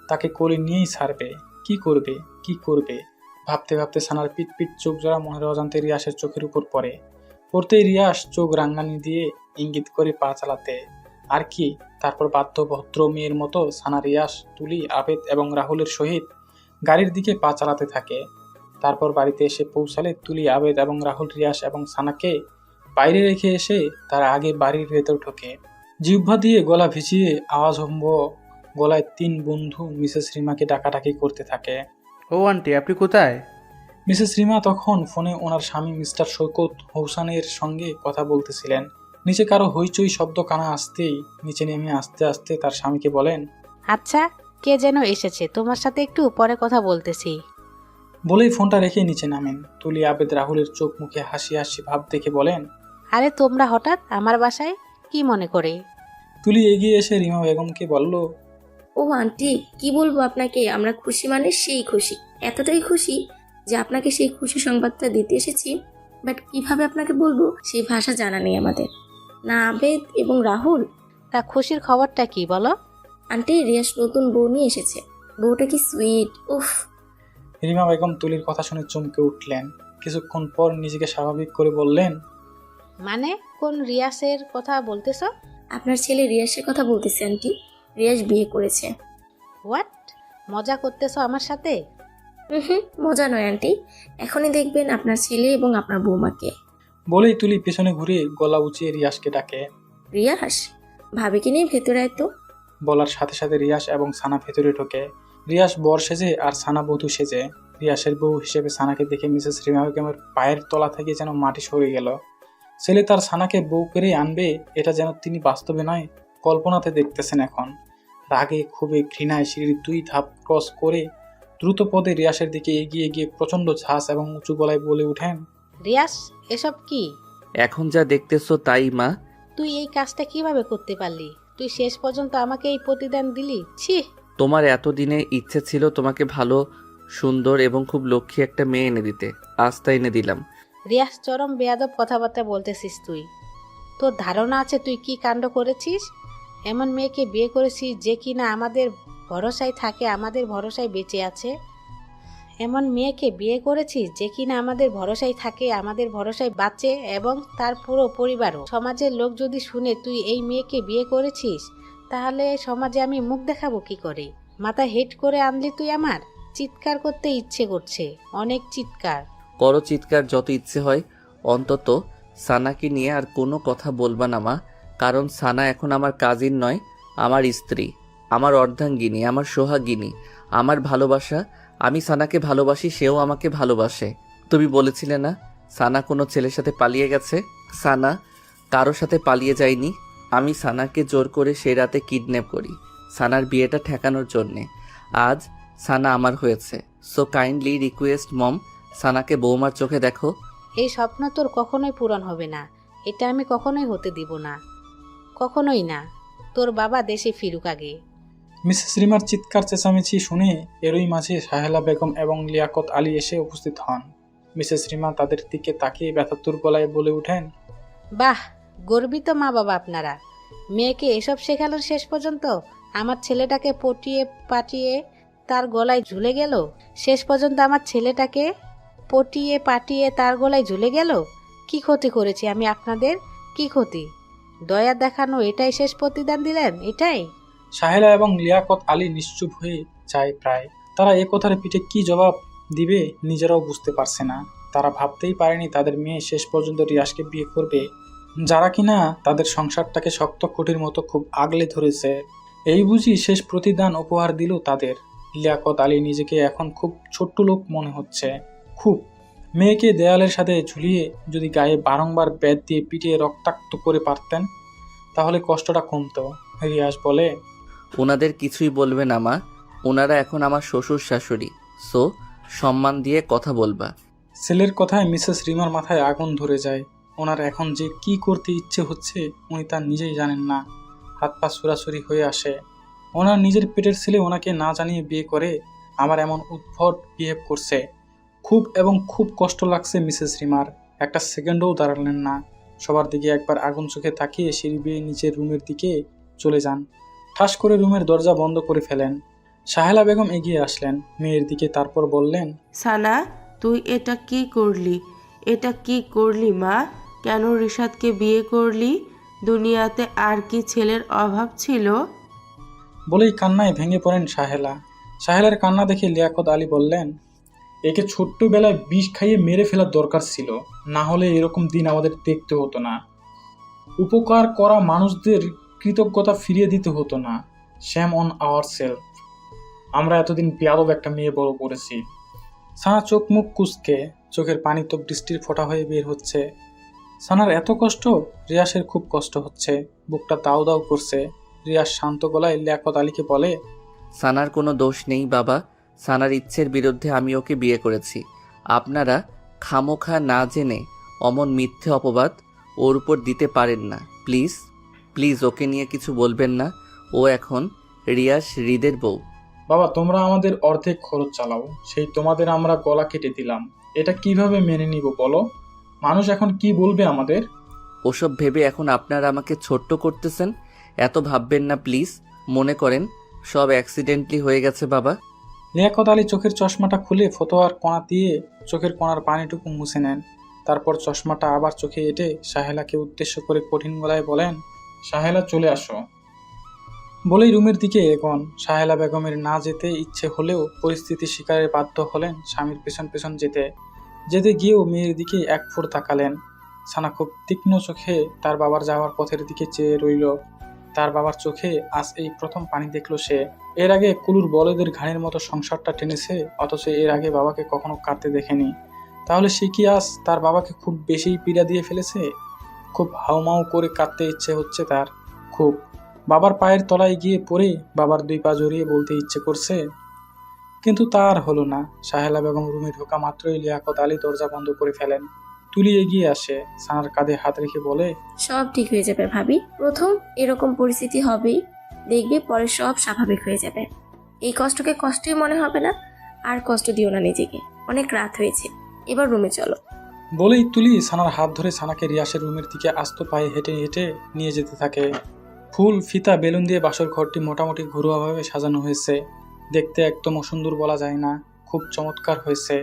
তাকে কোলে নিয়েই ছাড়বে। কি করবে কি করবে ভাবতে ভাবতে সানার পিট পিট চোখ জোড়া মনের অজান্তে রিয়াসের চোখের উপর পড়ে। পড়তেই রিয়াস চোখ রাঙ্গানি দিয়ে ইঙ্গিত করে পা চালাতে। আর কি, তারপর বাধ্য ভদ্র মেয়ের মতো সানা রিয়াস, তুলি, আবেদ এবং রাহুলের সহিত গাড়ির দিকে পা চালাতে থাকে। তারপর বাড়িতে এসে পৌঁছালে তুলি, আবেদ এবং রাহুল রিয়াস এবং সানাকে বাইরে রেখে এসে তারা আগে বাড়ির ভেতর ঢোকে। জিহ্বা দিয়ে গলা ভিজিয়ে আওয়াজ হম্ব গলায় তিন বন্ধু মিসেস রিমাকে ডাকাডাকি করতে থাকে। ও আন্টি, আপনি কোথায়? মিসেস রিমা তখন ফোনে ওনার স্বামী মিস্টার শৌকত হোসেনের সঙ্গে কথা বলতেছিলেন। নিচে কারো হইচই শব্দ কানা আসতেই নিচে নেমে আস্তে আস্তে তার স্বামীকে বলেন, আচ্ছা, কে যেন এসেছে, তোমার সাথে একটু পরে কথা বলতেছি। বলেই ফোনটা রেখে নিচে নামেন। তুলি, আবেদ রাহুলের চোখ মুখে হাসি হাসি ভাব দেখে বলেন, আরে তোমরা হঠাৎ আমার বাসায় কি মনে করে? তুলি এগিয়ে এসে রিমা বেগমকে বলল, ও আন্টি, কি বলবো আপনাকে, আমরা খুশি মানে সেই খুশি, এতটাই খুশি যে আপনাকে সেই খুশি সংবাদটা দিতে এসেছি। বাট কিভাবে আপনাকে বলবো সেই ভাষা জানা নেই আমাদের। না আবেদ এবং রাহুল। তা খুশির খবরটা কি বলো? আন্টি, রিয়াস নতুন বউ নিয়ে এসেছে। বউটা কি সুইট, উফ। রিমা বেগম তুলির কথা শুনে চমকে উঠলেন। কিছুক্ষণ পর নিজেকে স্বাভাবিক করে বললেন, মানে কোন রিয়াসের কথা বলতেছ? আপনার ছেলে রিয়াসের কথা বলতেছে আন্টি। রিয়াস বিয়ে করেছে। হোয়াট? মজা করতেছ আমার সাথে? মজা নয় আন্টি, এখনই দেখবেন আপনার ছেলে এবং আপনার বৌমাকে। বলেই তুলি পেছনে ঘুরে গলা উঁচিয়ে রিয়াসকে ডাকে। রিয়াস, ভাবিকে নিয়ে ভেতরে আয় তো। বলার সাথে সাথে রিয়াস এবং সানা ভেতরে ঢোকে। রিয়াস বর সেজে আর সানা বধূ সেজে। রিয়াসের বউ হিসেবে সানাকে দেখে মিসেস রিমা বেগমের পায়ের তলা থেকে যেন মাটি সরে গেল। ছেলে তার সানাকে বউ করে আনবে, এটা যেন তিনি বাস্তবে নয় কল্পনাতে দেখতেছেন এখন। রাগে ক্ষোভে ঘৃণায় সিঁড়ির 2 ধাপ ক্রস করে দ্রুত পদে রিয়াসের দিকে এগিয়ে গিয়ে প্রচন্ড ঝাঁস এবং উঁচু গলায় বলে উঠেন, রিয়াস, এসব কি? এখন যা দেখতেছো তাই মা। তুই এই কাজটা কিভাবে করতে পারলি? তুই শেষ পর্যন্ত আমাকে এই প্রতিদান দিলি? ছি! তোমার এতদিনে ইচ্ছে ছিল তোমাকে ভালো, সুন্দর এবং খুব লক্ষ্মী একটা মেয়ে এনে দিতে, আজ তা এনে দিলাম। রিয়াস, চরম বেয়াদব কথাবার্তা বলতেছিস তুই। তোর ধারণা আছে তুই কি কাণ্ড করেছিস? এমন মেয়েকে বিয়ে করেছিস যে কিনা আমাদের ভরসায় থাকে, আমাদের ভরসায় বেঁচে আছে। এমন মেয়েকে বিয়ে করেছিস যে কিনা আমাদের ভরসায় থাকে, আমাদের ভরসায় বাঁচে এবং তার পুরো পরিবারও। সমাজের লোক যদি শুনে তুই এই মেয়েকে বিয়ে করেছিস, তাহলে সমাজে আমি মুখ দেখাবো কি করে? মাথা হেট করে আনলি তুই আমার। চিৎকার করতে ইচ্ছে করছে, অনেক চিৎকার। করো চিৎকার যত ইচ্ছে হয়, অন্তত সানাকে নিয়ে আর কোনো কথা বলবা না মা, কারণ সানা এখন আমার কাজিন নয়, আমার স্ত্রী, আমার অর্ধাঙ্গিনী, আমার সোহাগিনী, আমার ভালোবাসা। আমি সানাকে ভালোবাসি, সেও আমাকে ভালোবাসে। তুমি বলেছিলে না সানা কোনো ছেলের সাথে পালিয়ে গেছে? সানা কারো সাথে পালিয়ে যায়নি। আমি সানাকে জোর করে সেই রাতে কিডন্যাপ করি সানার বিয়েটা ঠেকানোর জন্যে। আজ সানা আমার হয়েছে। সো কাইন্ডলি রিকোয়েস্ট মম, সানাকে বৌমার চোখে দেখো। এই স্বপ্ন তোর কখনোই পূরণ হবে না, এটা আমি কখনোই হতে দিব না, কখনোই না। তোর বাবা দেশে ফিরুক আগে। মিসেস রিমার চিৎকার চেঁচামেচি শুনে এরই মাঝে সাহেলা বেগম এবং লিয়াকত আলী এসে উপস্থিত হন। মিসেস রিমা তাদের দিকে তাকিয়ে ব্যথাতুর গলায় বলে ওঠেন, বাহ, গর্বিত মা বাবা আপনারা। মেয়েকে এসব শেখানোর শেষ পর্যন্ত আমার ছেলেটাকে পটিয়ে পাটিয়ে তার গলায় ঝুলে গেল। শেষ পর্যন্ত আমার ছেলেটাকে পটিয়ে পাটিয়ে তার গলায় ঝুলে গেল। কি ক্ষতি করেছি আমি আপনাদের? কি ক্ষতি? দয়া দেখানো এটাই শেষ প্রতিদান দিলেন? এটাই? সাহেলা এবং লিয়াকত আলী নিশ্চুপ হয়ে যায় প্রায়। তারা এ কথার পিঠে কি জবাব দিবে নিজেরাও বুঝতে পারছে না। তারা ভাবতেই পারেনি তাদের মেয়ে শেষ পর্যন্ত রিয়াজকে বিয়ে করবে, যারা কিনা তাদের সংসারটাকে শক্ত খুঁটির মতো খুব আগলে ধরেছে। এই বুঝি শেষ প্রতিদান উপহার দিল তাদের। লিয়াকত আলী নিজেকে এখন খুব ছোট্ট লোক মনে হচ্ছে। খুব। মেয়েকে দেয়ালের সাথে ঝুলিয়ে যদি গায়ে বারংবার ব্যাট দিয়ে পিটিয়ে রক্তাক্ত করে পারতেন তাহলে কষ্টটা কমতো। রিয়াজ বলে, ওনাদের কিছুই বলবে না মা, ওনারা এখন আমার শ্বশুর শাশুড়ি। সো সম্মান দিয়ে কথা বলবা। ছেলের কথায় মিসেস রিমার মাথায় আগুন ধরে যায়। ওনার এখন যে কি করতে ইচ্ছে হচ্ছে উনি তা নিজেই জানেন না। হাত পা ছুড়াছুড়ি হয়ে আসে। ওনার নিজের পেটের ছেলে ওনাকে না জানিয়ে বিয়ে করে আমার এমন উদ্ভট বিহেভ করছে। খুব কষ্ট লাগছে মিসেস রিমার। একটা সেকেন্ডও দাঁড়ালেন না। সবার দিকে একবার আগুন চোখে তাকিয়ে সিঁড়ি বেয়ে নিচের রুমের দিকে চলে যান। ঠাস করে রুমের দরজা বন্ধ করে ফেলেন। সাহেলা বেগম এগিয়ে আসলেন মেয়ের দিকে, তারপর বললেন, সানা, তুই এটা কি করলি? এটা কি করলি মা? কেন রিশাদকে বিয়ে করলি? দুনিয়াতে আর কি ছেলের অভাব ছিল? বলেই কান্নায় ভেঙে পড়েন সাহেলা। সাহেলার কান্না দেখে লিয়াকত আলী বললেন, একে ছোট্টবেলায় বিষ খাইয়ে মেরে ফেলার দরকার ছিল, না হলে এরকম দিন আমাদের দেখতে হতো না। উপকার করা মানুষদের কৃতজ্ঞতা ফিরিয়ে দিতে হতো না। শ্যাম অন আওয়ার সেলফ। আমরা এতদিন বেয়াদব একটা মেয়ে বড় করেছি। সানা চোখ মুখ কুঁচকে, চোখের পানি তো বৃষ্টির ফোঁটা হয়ে বের হচ্ছে। সানার এত কষ্ট, রিয়াসের খুব কষ্ট হচ্ছে। বুকটা দাউ দাউ করছে। রিয়াস শান্ত গলায় লিয়াকত আলীকে বলে, সানার কোনো দোষ নেই বাবা, সানার ইচ্ছের বিরুদ্ধে আমি ওকে বিয়ে করেছি। আপনারা খামোখা না জেনে অমন মিথ্যে অপবাদ ওর উপর দিতে পারেন না। প্লিজ প্লিজ ওকে নিয়ে কিছু বলবেন না। ও এখন রিয়াস হৃদের বউ। বাবা, তোমরা আমাদের অর্ধেক খরচ চালাও, সেই তোমাদের আমরা গলা কেটে দিলাম। এটা কিভাবে মেনে নিব বলো? মানুষ এখন কি বলবে আমাদের? ওসব ভেবে এখন আপনারা আমাকে ছোট্ট করতেছেন। এত ভাববেন না প্লিজ। মনে করেন সব অ্যাক্সিডেন্টলি হয়ে গেছে বাবা। লিয়াকত আলী চোখের চশমাটা খুলে ফতোয়ার কোণা দিয়ে চোখের কোণার পানিটুকু মুছে নেন। তারপর চশমাটা আবার চোখে এঁটে সাহেলাকে উদ্দেশ্য করে কঠিন গলায় বলেন, সাহেলা চলে আসো। বলেই রুমের দিকে এগোন। সাহেলা বেগমের না যেতে ইচ্ছে হলেও পরিস্থিতি শিকারে বাধ্য হলেন স্বামীর পেছন পেছন যেতে। যেতে গিয়েও মেয়ের দিকে এক ফোঁড় তাকালেন। সানা খুব তীক্ষ্ণ চোখে তার বাবার যাওয়ার পথের দিকে চেয়ে রইল। তার বাবার চোখে আজ এই প্রথম পানি দেখল সে। এর আগে কুলুর বলদের ঘাড়ের মতো সংসারটা টেনেছে, অথচ এর আগে বাবাকে কখনো কাঁদতে দেখেনি। তাহলে সে কি আজ তার বাবাকে খুব বেশিই পীড়া দিয়ে ফেলেছে? খুব হাউমাউ করে কাঁদতে ইচ্ছে হচ্ছে তার। খুব। বাবার পায়ের তলায় গিয়ে পড়ে বাবার দুই পা জড়িয়ে বলতে ইচ্ছে করছে, কিন্তু তা আর হলো না। সাহেলা বেগম রুমে ঢোকা মাত্রই লিয়াকত আলী দরজা বন্ধ করে ফেলেন। তুলি এগিয়ে আসে, সানার কাঁধে হাত রেখে বলে, সব ঠিক হয়ে যাবে ভাবি। প্রথম এরকম পরিস্থিতি হবেই, দেখবে পরে সব স্বাভাবিক হয়ে যাবে। এই কষ্টকে কষ্টই মনে হবে না। আর কষ্ট দিও না নিজেকে, অনেক রাত হয়েছে, এবার রুমে চলো। বলেই তুলি সানার হাত ধরে সানাকে রিয়াসের রুমের দিকে আস্ত পায়ে হেঁটে হেঁটে নিয়ে যেতে থাকে। ফুল, ফিতা, বেলুন দিয়ে বাসর ঘরটি মোটামুটি ঘরোয়াভাবে সাজানো হয়েছে। দেখতে একদম অসুন্দর বলা যায় না, খুব চমৎকার হয়েছে।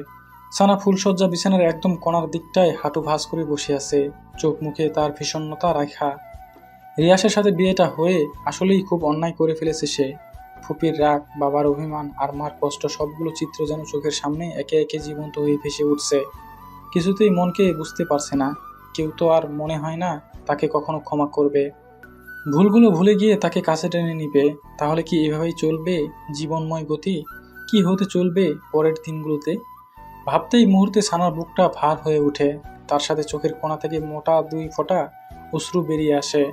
সানা ফুলসজ্জা বিছানার একদম কোণার দিকটায় হাঁটু ভাঁজ করে বসে আছে, চোখ মুখে তার ভীষণতা রাখা। রিয়াসের সাথে বিয়েটা হয়ে আসলেই খুব অন্যায় করে ফেলেছে সে। ফুপির রাগ, বাবার অভিমান আর মার কষ্ট সবগুলো চিত্র যেন চোখের সামনে একে একে জীবন্ত হয়ে ভেসে উঠছে। কিছুতেই মনকে বুঝতে পারছে না। কেউ তো আর মনে হয় না তাকে কখনো ক্ষমা করবে। ভুলগুলো ভুলে গিয়ে তাকে কাছে টেনে নিবে। তাহলে কি এভাবেই চলবে জীবনময় গতি? কি হতে চলবে পরের দিনগুলোতে? ভাবতেই মুহূর্তে সানার বুকটা ভার হয়ে ওঠে। তার সাথে চোখের কোণা থেকে মোটা 2 ফোঁটা অশ্রু বেরিয়ে আসে।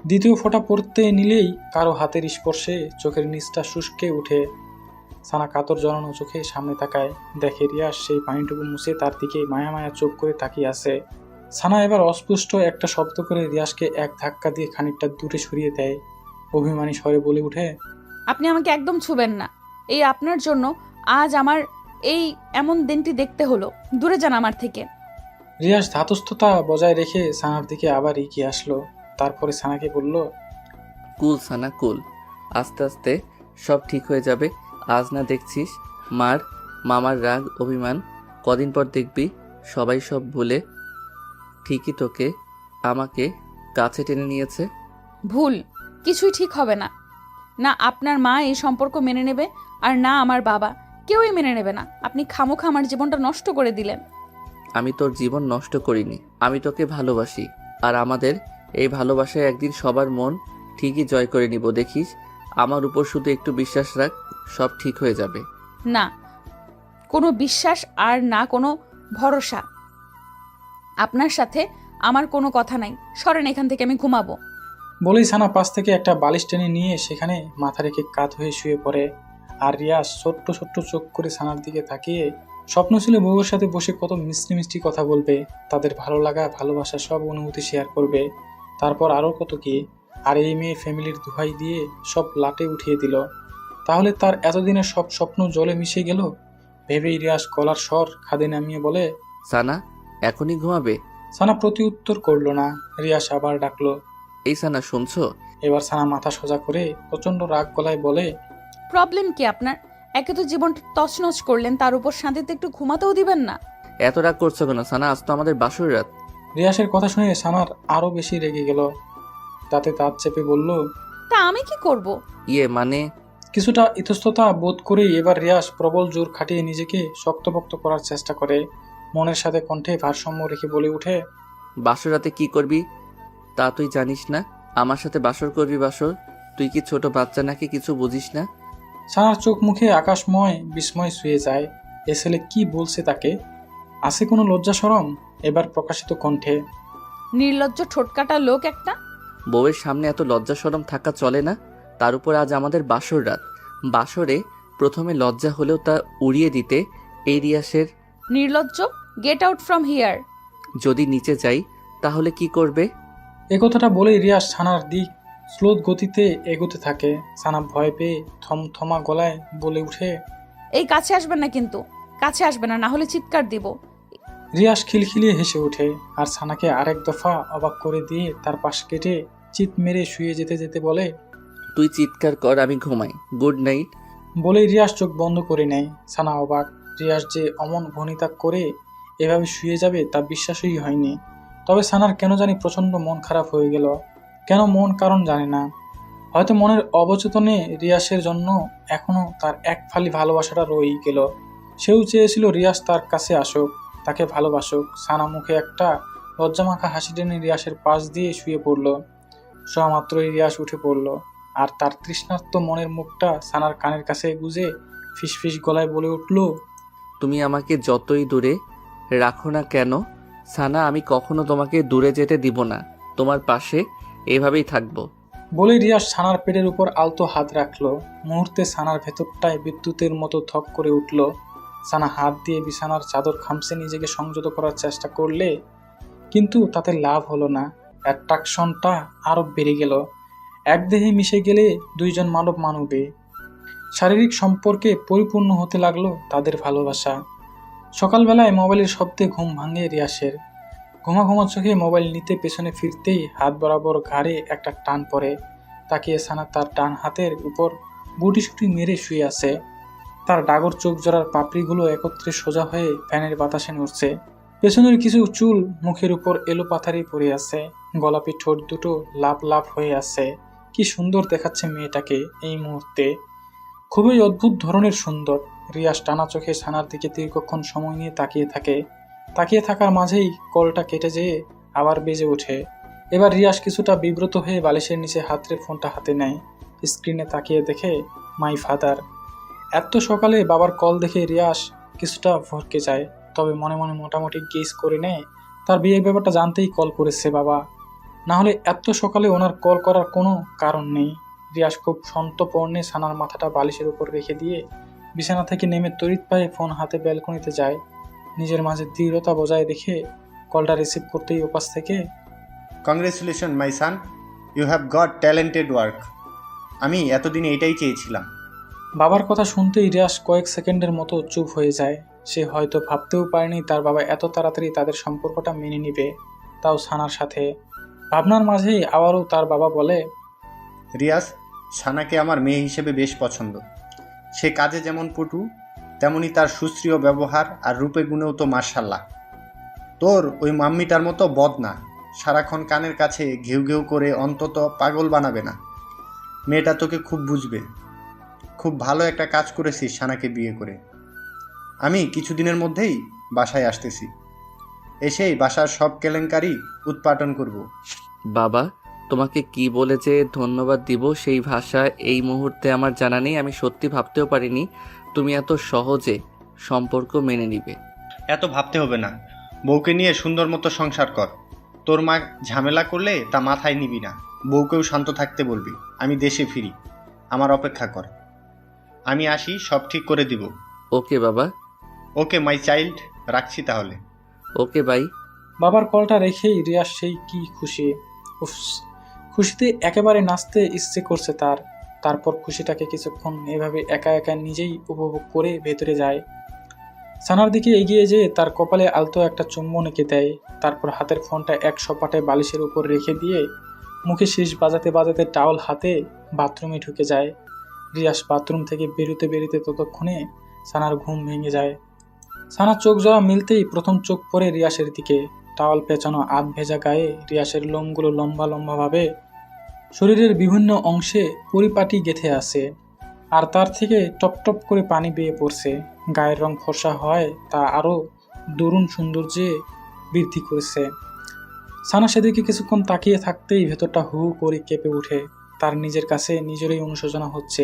দ্বিতীয় ফোঁটা পড়তে নিলেই কারো হাতের স্পর্শে চোখের নিচটা শুষ্কে ওঠে। সানা কাতর জড়ানো চোখে সামনে তাকায়, দেখে রিয়াজ সেই পানিটুকু মুছে তার দিকে মায়া মায়া চোখ করে তাকিয়ে আছে। সানা এবার অস্পষ্ট একটা শব্দ করে রিয়াজকে এক ধাক্কা দিয়ে খানিকটা দূরে সরিয়ে দেয়। অভিমানী স্বরে বলে উঠে, আপনি আমাকে একদম ছুবেন না। এই আপনার জন্য আজ আমার এই এমন দিনটি দেখতে হলো। দূরে যান আমার থেকে। রিয়াজ ধাতস্থতা বজায় রেখে সানার দিকে আবার এগিয়ে আসলো। তারপরে সানাকে বলল, কুল সানা কুল, আস্তে আস্তে সব ঠিক হয়ে যাবে। আজ না দেখছিস মামার রাগ অভিমান, কদিন পর দেখবি সবাই সব ভুলে ঠিকই তোকে আমাকে কাছে টেনে নিয়েছে। ভুল কিছুই ঠিক হবে না। না আপনার মা এই সম্পর্ক মেনে নেবে, আর না আমার বাবা, কেউই মেনে নেবে না। আপনি খামোখা আমার জীবনটা নষ্ট করে দিলেন। আমি তোর জীবন নষ্ট করিনি, আমি তোকে ভালোবাসি। আর আমাদের এই ভালোবাসায় একদিন সবার মন ঠিকই জয় করে নিব, দেখিস। আমার উপর শুধু একটু বিশ্বাস রাখ, সব ঠিক হয়ে যাবে। না কোনো বিশ্বাস আর না কোনো ভরসা। আপনার সাথে আমার কোনো কথা নাই। সরেন এখান থেকে, আমি ঘুমাবো। বলেই সানা পাশ থেকে একটা বালিশ টেনে নিয়ে সেখানে মাথা রেখে কাত হয়ে শুয়ে পড়ে। আর রিয়াজ ছোট্ট ছোট্ট চোখ করে সানার দিকে তাকিয়ে স্বপ্ন ছিল বউয়ের সাথে বসে কত মিষ্টি মিষ্টি কথা বলবে, তাদের ভালো লাগা ভালোবাসা সব অনুভূতি শেয়ার করবে, তারপর আরও কত কি। আর এই মেয়ে ফ্যামিলির দোহাই দিয়ে সব লাটে উঠিয়ে দিল। তাহলে তার এতদিনের সব স্বপ্ন জলে মিশে গেল। ভেবেই রিয়াজ গলার স্বর খাদে নামিয়ে বলে, সানা এখনই ঘুমাবে? সানা প্রতি উত্তর করলো না। রিয়াজ আবার ডাকলো। এই সানা শুনছো? এবার সানা মাথা সোজা করে প্রচন্ড রাগ গলায় বলে, প্রবলেম কি আপনার? একে তো জীবনটা তছনছ করলেন, তার উপর শান্তিতে একটু ঘুমাতেও দিবেন না। এত রাগ করছো কেন সানা? আজ তো আমাদের বাসর রাত। রিয়াসের কথা শুনে সানার আরো বেশি রেগে গেল। তাতে দাঁত চেপে বলল, তা আমি কি করব? মানে কিছুটা ইতস্ততা বোধ করেই এবার রিয়াস প্রবল জোর খাটিয়ে নিজেকে শক্তপোক্ত করার চেষ্টা করে। মনের সাথে কণ্ঠে ভারসাম্য রেখে বলে উঠে, বাসর রাতে কি করবি তা তুই জানিস না? আমার সাথে বাসর করবি বাসর? তুই কি ছোট বাচ্চা নাকি কিছু বুঝিস না? সানার চোখ মুখে আকাশময় বিস্ময় শুয়ে যায়। এ ছেলে কি বলছে তাকে? আছে কোনো লজ্জা শরম? এবার প্রকাশিত কণ্ঠে, নির্লজ্জ ঠোঁটকাটা লোক একটা। বউয়ের সামনে এত লজ্জা শরম থাকা চলে না। তার উপর আজ আমাদের বাসর রাত। বাসরে প্রথমে লজ্জা হলেও তা উড়িয়ে দিতে এই রিয়াসের। নির্লজ্জ, গেট আউট ফ্রম হিয়ার। যদি নিচে যাই তাহলে কি করবে? এ কথাটা বলেই রিয়াস সানার দিক স্লোত গতিতে এগোতে থাকে। সানা ভয় পেয়ে থমথমা গলায় বলে উঠে, এই কাছে আসবেন না কিন্তু, কাছে আসবেন না, না হলে চিৎকার দিব। রিয়াস খিলখিলিয়ে হেসে ওঠে আর সানাকে আরেক দফা অবাক করে দিয়ে তার পাশ কেটে চিৎ মেরে শুয়ে যেতে যেতে বলে, তুই চিৎকার কর, আমি ঘুমাই। Good night. বলেই রিয়াস চোখ বন্ধ করে নেয়। সানা অবাক। রিয়াস যে অমন ভনিতা করে এভাবে শুয়ে যাবে তা বিশ্বাসই হয়নি। তবে সানার কেন জানি প্রচণ্ড মন খারাপ হয়ে গেল। কেন মন কারণ জানে না। হয়তো মনের অবচেতনে রিয়াসের জন্য এখনো তার এক ফালি ভালোবাসাটা রয়ে গেল। সেও চেয়েছিল রিয়াস তার কাছে আসুক, তাকে ভালোবাসুক। সানা মুখে একটা লজ্জামাখা হাসি টেনে রিয়াসের পাশ দিয়ে শুয়ে পড়ল। শোয়া মাত্রই রিয়াস উঠে পড়ল আর তার তৃষ্ণার্ত মনের মুখটা সানার কানের কাছে গুজে ফিসফিস গলায় বলে উঠল, তুমি আমাকে যতই দূরে রাখো না কেন সানা, আমি কখনো তোমাকে দূরে যেতে দিব না। তোমার পাশে এভাবেই থাকবো। বলে রিয়াস সানার পেটের উপর আলতো হাত রাখলো। মুহূর্তে সানার ভেতরটায় বিদ্যুতের মতো থক করে উঠল। সানা হাত দিয়ে বিছানার চাদর খামচে নিজেকে সংযত করার চেষ্টা করলে কিন্তু তাতে লাভ হলো না। অ্যাট্রাকশনটা আরো বেড়ে গেল। এক দেহে মিশে গেলে দুইজন মানব মানবে শারীরিক সম্পর্কে পরিপূর্ণ হতে লাগলো তাদের ভালোবাসা। সকালবেলায় মোবাইলের শব্দে ঘুম ভাঙে রিয়াসের। ঘুমা ঘুমা চোখে মোবাইল নিতে পেছনে ফিরতেই হাত বরাবর ঘাড়ে একটা টান পড়ে। তাকিয়ে সানা তার ডান হাতের উপর বুটিসুটি মেরে শুয়ে আছে। তার ডাগর চোখ জোড়ার পাপড়িগুলো একত্রে সোজা হয়ে ফ্যানের বাতাসে নড়ছে। পেছনের কিছু চুল মুখের উপর এলো পাথারি পড়ে আছে। গোলাপি ঠোঁট দুটো লাভ লাভ হয়ে আছে। কি সুন্দর দেখাচ্ছে মেয়েটাকে এই মুহূর্তে, খুবই অদ্ভুত ধরনের সুন্দর। রিয়াস টানা চোখে সানার দিকে দীর্ঘক্ষণ সময় নিয়ে তাকিয়ে থাকে। তাকিয়ে থাকার মাঝেই কলটা কেটে যেয়ে আবার বেজে ওঠে। এবার রিয়াস কিছুটা বিব্রত হয়ে বালিশের নিচে হাতরে ফোনটা হাতে নেয়। স্ক্রিনে তাকিয়ে দেখে মাই ফাদার। এত সকালে বাবার কল দেখে রিয়াস কিছুটা ভরকে যায়, তবে মনে মনে মোটামুটি গেস করে নেয় তার বিয়ের ব্যাপারটা জানতেই কল করেছে বাবা, না হলে এত সকালে ওনার কল করার কোনো কারণ নেই। রিয়াস খুব সন্তর্পণে সানার মাথাটা বালিশের উপর রেখে দিয়ে বিছানা থেকে নেমে তড়িৎ পায়ে ফোন হাতে ব্যালকনিতে যায়। নিজের মাঝে দৃঢ়তা বজায় রেখে কলটা রিসিভ করতেই ওপাশ থেকে congratulation my son, you have got talented work. আমি এতদিন এইটাই চেয়েছিলাম। বাবার কথা শুনতেই রিয়াস কয়েক সেকেন্ডের মতো চুপ হয়ে যায়। সে হয়তো ভাবতেও পারেনি তার বাবা এত তাড়াতাড়ি তাদের সম্পর্কটা মেনে নিবে, তাও সানার সাথে। ভাবনার মাঝেই আবারও তার বাবা বলে, রিয়াজ, সানাকে আমার মেয়ে হিসেবে বেশ পছন্দ। সে কাজে যেমন পটু, তেমনি তার সুশ্রীয় ব্যবহার আর রূপে গুণেও তো মার্শাল্লাহ। তোর ওই মাম্মিটার মতো বদ না, সারাক্ষণ কানের কাছে ঘেউ ঘেউ করে অন্তত পাগল বানাবে না। মেয়েটা তোকে খুব বুঝবে। খুব ভালো একটা কাজ করেছিস সানাকে বিয়ে করে। আমি কিছুদিনের মধ্যেই বাসায় আসতেছি, এসেই বাসার সব কেলেঙ্কারি উৎপাটন করব। বাবা, তোমাকে কি বলে যে ধন্যবাদ দিব সেই ভাষা এই মুহূর্তে আমার জানা নেই। আমি সত্যি ভাবতেও পারিনি তুমি এত সহজে সম্পর্ক মেনে নিবে। এত ভাবতে হবে না, বউকে নিয়ে সুন্দর মতো সংসার কর। তোর মা ঝামেলা করলে তা মাথায় নিবি না, বউকেও শান্ত থাকতে বলবি। আমি দেশে ফিরি, আমার অপেক্ষা কর। আমি আসি, সব ঠিক করে দিব। ওকে বাবা। ওকে মাই চাইল্ড, রাখছি তাহলে। Okay bye. বাবার কলটা রেখেই রিয়াস সেই কি খুশি। উফস, খুশিতে একেবারে নাচতে ইচ্ছে করছে তার। তারপর খুশিটাকে কিছুক্ষণ এভাবে একা একা নিজেই উপভোগ করে ভেতরে যায়। সানার দিকে এগিয়ে যেয়ে তার কপালে আলতো একটা চুম্বন এঁকে দেয়। তারপর হাতের ফোনটা এক সপাটে বালিশের উপর রেখে দিয়ে মুখে শীষ বাজাতে বাজাতে টাওয়াল হাতে বাথরুমে ঢুকে যায়। রিয়াস বাথরুম থেকে বেরোতে বেরোতে ততক্ষণে সানার ঘুম ভেঙে যায়। সানা চোখ জোড়া মিলতেই প্রথম চোখ পড়ে রিয়াসের দিকে। টাওয়াল পেঁচানো আধ ভেজা গায়ে রিয়াসের লোমগুলো লম্বা লম্বাভাবে শরীরের বিভিন্ন অংশে পরিপাটি গেঁথে আছে, আর তার থেকে টপ টপ করে পানি বেয়ে পড়ছে। গায়ের রং ফর্সা হয় তা আরও দরুণ সৌন্দর্যে বৃদ্ধি করেছে। সানা সেদিকে কিছুক্ষণ তাকিয়ে থাকতেই ভেতরটা হু করে কেঁপে ওঠে। তার নিজের কাছে নিজেরই অনুশোচনা হচ্ছে।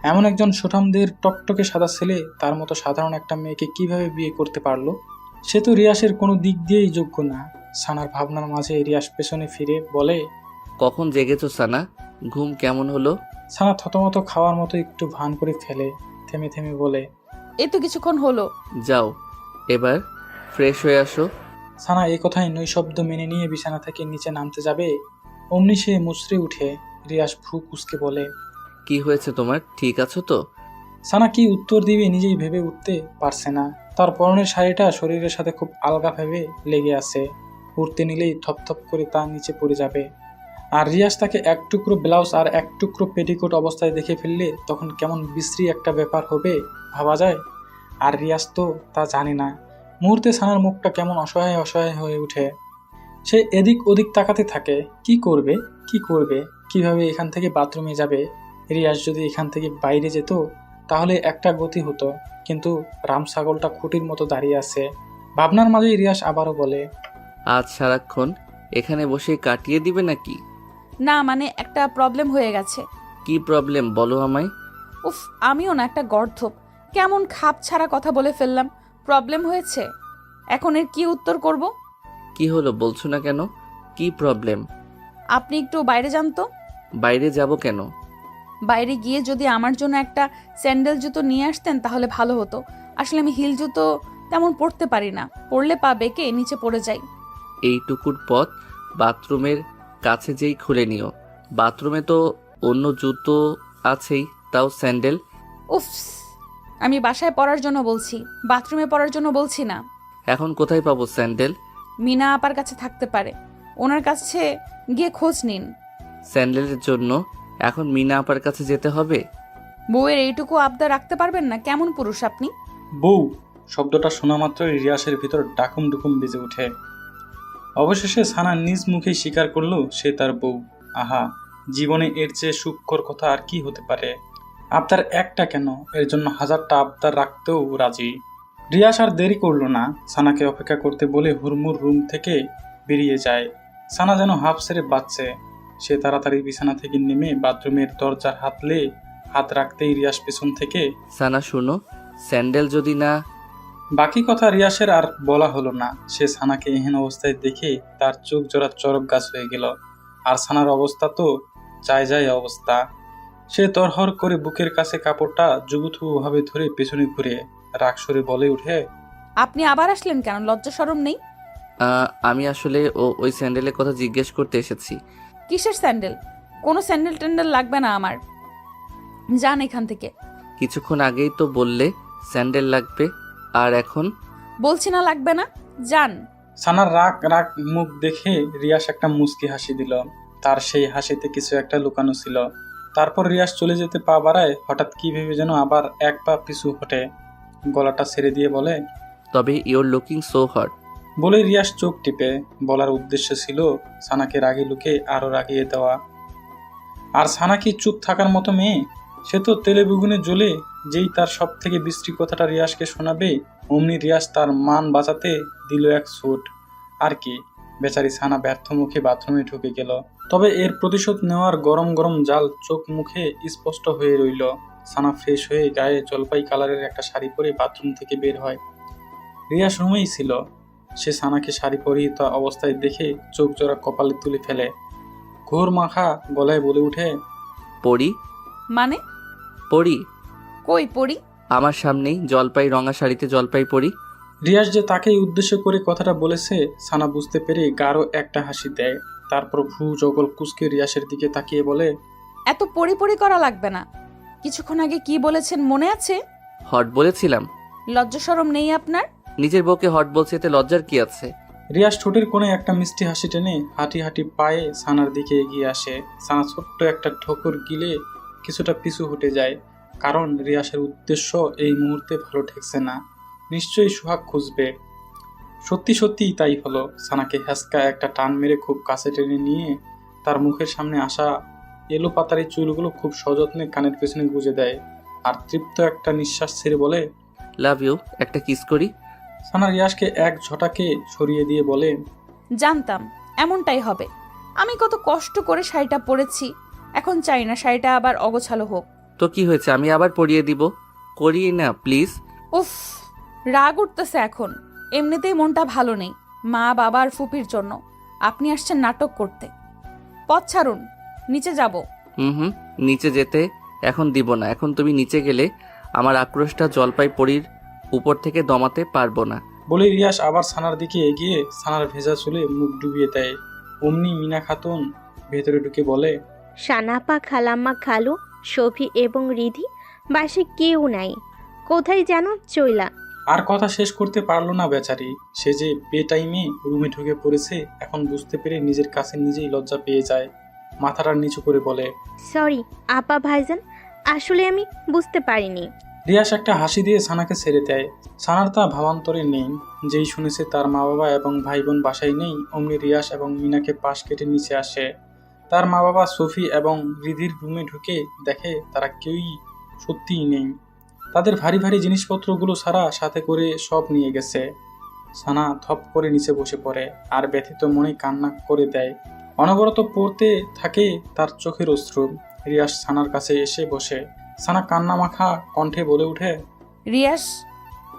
এমন একজন সুঠামদের টকটকে সাদা ছেলে তার মতো সাধারণ একটা মেয়েকে কিভাবে বিয়ে করতে পারলো। সে তো রিয়াসের কোনো দিক দিয়েই যোগ্য না। সানার ভাবনার মাঝে রিয়াস পেছনে ফিরে বলে, কখন জেগেছো সানা? ঘুম কেমন হলো? সানা থতমত খাওয়ার মতো একটু ভান করে ফেলে, থেমে থেমে বলে, এই তো কিছুক্ষণ হলো। যাও এবার ফ্রেশ হয়ে আসো। সানা এই কথায় নৈশব্দ মেনে নিয়ে বিছানা থেকে নিচে নামতে যাবে, অমনি সে মুচড়ে উঠে। রিয়াস ভ্রু কুঁচকে বলে, কি হয়েছে তোমার? ঠিক আছো তো? সানা কি উত্তর দিবে নিজেই ভেবে উঠতে পারছে না। তার পরনের শাড়িটা শরীরের সাথে খুব আলগা ভেবে লেগে আছে, উঠতে নিলেই থপথপ করে তা নিচে পড়ে যাবে। আর রিয়াস তাকে এক টুকরো ব্লাউজ আর এক টুকরো পেটিকোট অবস্থায় দেখে ফেললে তখন কেমন বিশ্রী একটা ব্যাপার হবে ভাবা যায়। আর রিয়াস তো তা জানে না। মুহূর্তে সানার মুখটা কেমন অসহায় অসহায় হয়ে ওঠে। সে এদিক ওদিক তাকাতে থাকে, কি করবে কিভাবে এখান থেকে বাথরুমে যাবে। রিয়াস যদি এখান থেকে বাইরে যেত তাহলে একটা গতি হতো, কিন্তু রাম ছাগলটা খুঁটির মতো দাঁড়িয়ে আছে। ভাবনার মাঝেই রিয়াস আবারও বলে, আজ সারাক্ষণ এখানে বসে কাটিয়ে দিবে নাকি? না মানে একটা প্রবলেম হয়ে গেছে। কি প্রবলেম বলো আমায়। উফ, আমিও না একটা গর্ধপ, কেমন খাপ ছাড়া কথা বলে ফেললাম। প্রবলেম হয়েছে, এখন এর কি উত্তর করব? কি হলো বলছো না কেন? কি প্রবলেম? আপনি একটু বাইরে যান তো। বাইরে যাব কেন? বাইরে গিয়ে যদি আমার জন্য একটা স্যান্ডেল জুতো নিয়ে আসতেন তাহলে ভালো হতো। আসলে আমি হিল জুতো তেমন পরতে পারি না, পরলে পা বেঁকে নিচে পড়ে যাই। এইটুকুর পথ বাথরুমের কাছে যেই খুলে নিও। বাথরুমে তো অন্য জুতো আছেই, তাও স্যান্ডেল। উফ, আমি বাসায় পরার জন্য বলছি, বাথরুমে পরার জন্য বলছি না। এখন কোথায় পাবো স্যান্ডেল? মিনা আপার কাছে থাকতে পারে, ওনার কাছে গিয়ে খোঁজ নিন। স্যান্ডেলের জন্য এখন মিনা আপার কাছে যেতে হবে? বউয়ের এইটুকু আবদার রাখতে পারবেন না? কেমন পুরুষ আপনি? বউ শব্দটা শোনা মাত্রই রিয়াসের ভিতর ডাকুম ডুকুম বেজে ওঠে। অবশেষে সানা নিজ মুখেই স্বীকার করলো সে তার বউ। আহা, জীবনে এর চেয়ে সুখকর কথা আর কি হতে পারে। আবদার একটা কেন, এর জন্য হাজারটা আবদার রাখতেও রাজি। রিয়াস আর দেরি করলো না, সানাকে অপেক্ষা করতে বলে হুড়মুড় রুম থেকে বেরিয়ে যায়। সানা যেন হাঁপ ছেড়ে বাঁচছে। সে তাড়াতাড়ি বিছানা থেকে নেমে বাথরুমের দরজার হাত রাখতেই রিয়াস পেছন থেকে। সানা শুনো, স্যান্ডেল যদি না। বাকি কথা রিয়াসের আর বলা হলো না। সে সানাকে এহেন অবস্থায় দেখে তার চোখ জোড়া চরক গাছ হয়ে গেল। আর সানার অবস্থা তো যায় অবস্থা। সে তরহর করে বুকের কাছে কাপড়টা জুবুথুবু ভাবে ধরে পেছনে ঘুরে রাগ সরে বলে উঠে, আপনি আবার আসলেন কেন? লজ্জা শরম নেই? আমি আসলে ওই স্যান্ডেলের কথা জিজ্ঞেস করতে এসেছি। কিসের স্যান্ডেল? কোনো স্যান্ডেল ট্যান্ডেল লাগবে না আমার, যান এখান থেকে। কিছুক্ষণ আগেই তো বললে স্যান্ডেল লাগবে, আর এখন? বলছি না লাগবে না, যান। সানার রাগ মুখ দেখে রিয়াস একটা মুচকি হাসি দিল। তার সেই হাসিতে কিছু একটা লুকানো ছিল। তারপর রিয়াস চলে যেতে পা বাড়ায়, হঠাৎ কি ভেবে যেন আবার এক পা পিছু হটে গলাটা ছেড়ে দিয়ে বলে, তবে ইউর লুকিং সো হট। বলে রিয়াস চোখ টিপে। বলার উদ্দেশ্য ছিল সানাকে রাগে লুকে আরো রাগিয়ে দেওয়া। আর সানা কি চুপ থাকার মতো মেয়ে? সে তো তেলে বেগুনে জ্বলে। যেই তার সব থেকে বিশ্রী কথাটা রিয়াসকে শোনাবে, অমনি রিয়াস তার মান বাঁচাতে দিল এক ছুট। আর কি, বেচারি সানা ব্যর্থ মুখে বাথরুমে ঢুকে গেল। তবে এর প্রতিশোধ নেওয়ার গরম গরম জাল চোখ মুখে স্পষ্ট হয়ে রইল। সানা ফ্রেশ হয়ে গায়ে জলপাই কালারের একটা শাড়ি পরে বাথরুম থেকে বের হয়। রিয়াস রুমেই ছিল। সে সানাকে শাড়ি পরিহিত অবস্থায় দেখে চোখ জোড়া কপালে তুলে ফেলে। ঘোর মাখা গলায় বলে উঠে, পরি? মানে? পরি? কই পড়ি? আমার সামনেই জলপাই রঙা শাড়িতে জলপাই পরি। রিয়াস যে তাকেই উদ্দেশ্য করে কথাটা বলেছে সানা বুঝতে পেরে গাঢ় একটা হাসি দেয়। তারপর ভ্রু জগল কুঁচকে রিয়াসের দিকে তাকিয়ে বলে, এত পড়ি করা লাগবে না। কিছুক্ষণ আগে কি বলেছেন মনে আছে? হট বলেছিলাম? লজ্জা শরম নেই আপনার? নিজের বউকে হট বলছে, এতে লজ্জার কি আছে? রিয়াস ঠোঁটের কোণে একটা মিষ্টি হাসি টেনে হাঁটি পায়ে সানার দিকে এগিয়ে আসে। সানা ছোট্ট একটা ঠোকর গিলে কিছুটা পিছু হটে যায়। কারণ রিয়াসের উদ্দেশ্য এই মুহূর্তে ভালো ঠেকছে না। নিশ্চয়ই সোহাগ খুঁজবে। সত্যি তাই হলো। সানাকে হ্যাসকা একটা টান মেরে খুব কাছে টেনে নিয়ে তার মুখের সামনে আসা এলো পাতারি চুলগুলো খুব সযত্নে কানের পেছনে গুজে দেয়। আর তৃপ্ত একটা নিঃশ্বাস ছেড়ে বলে, লাভ ইউ, একটা কিস করি। সানা রিয়াসকে এক ঝটাকে সরিয়ে দিয়ে বলে, জানতাম এমনটাই হবে। আমি কত কষ্ট করে শাড়িটা পরেছি, এখন চাই না শাড়িটা আবার অগোছালো হোক। তো কি হয়েছে, আমি আবার পরিয়ে দিব। করিয়ে না প্লিজ। উফ, রাগ উঠতেছে এখন। এমনিতেই মনটা ভালো নেই মা বাবা আর ফুপির জন্য। আপনি আসছেন নাটক করতে। পথ ছাড়ুন, নিচে যাব। হুম, নিচে যেতে এখন দিব না। এখন তুমি নিচে গেলে আমার আক্রোশটা জলপাই পরির উপর থেকে দমাতে পারবো না। বলে রিয়াস আবার সানার দিকে এগিয়ে সানার ভেজা চুলে মুখ ডুবিয়ে দেয়। অমনি মিনা খাতুন ভেতরে ঢুকে বলে, সানাপা, খালাম্মা, খালু, শফি এবং রিধি বাসে কেউ নাই। কোথায় যেন চইলা। আর কথা শেষ করতে পারলো না বেচারি। সে যে বেটাইমে রুমে ঢুকে পড়েছে এখন বুঝতে পেরে নিজের কাছে নিজেই লজ্জা পেয়ে যায়। মাথাটা নিচু করে বলে, সরি আপা ভাইজান, আসলে আমি বুঝতে পারিনি। রিয়াস একটা হাসি দিয়ে সানাকে ছেড়ে দেয়। সানার তা ভাবান্তরে নেই। যেই শুনেছে তার মা বাবা এবং ভাই বোন বাসায় নেই, অমনি রিয়াস এবং মিনাকে পাশ কেটে নিচে আসে। তার মা বাবা সফি এবং রিধির রুমে ঢুকে দেখে তারা কেউই সত্যিই নেই। তাদের ভারী ভারী জিনিসপত্রগুলো সারা সাথে করে সব নিয়ে গেছে। সানা থপ করে নিচে বসে পড়ে আর ব্যথিত মনে কান্না করে দেয়। অনবরত পড়তে থাকে তার চোখের অশ্রু। রিয়াস সানার কাছে এসে বসে। সানা কান্না মাখা কণ্ঠে বলে উঠে, রিয়াস,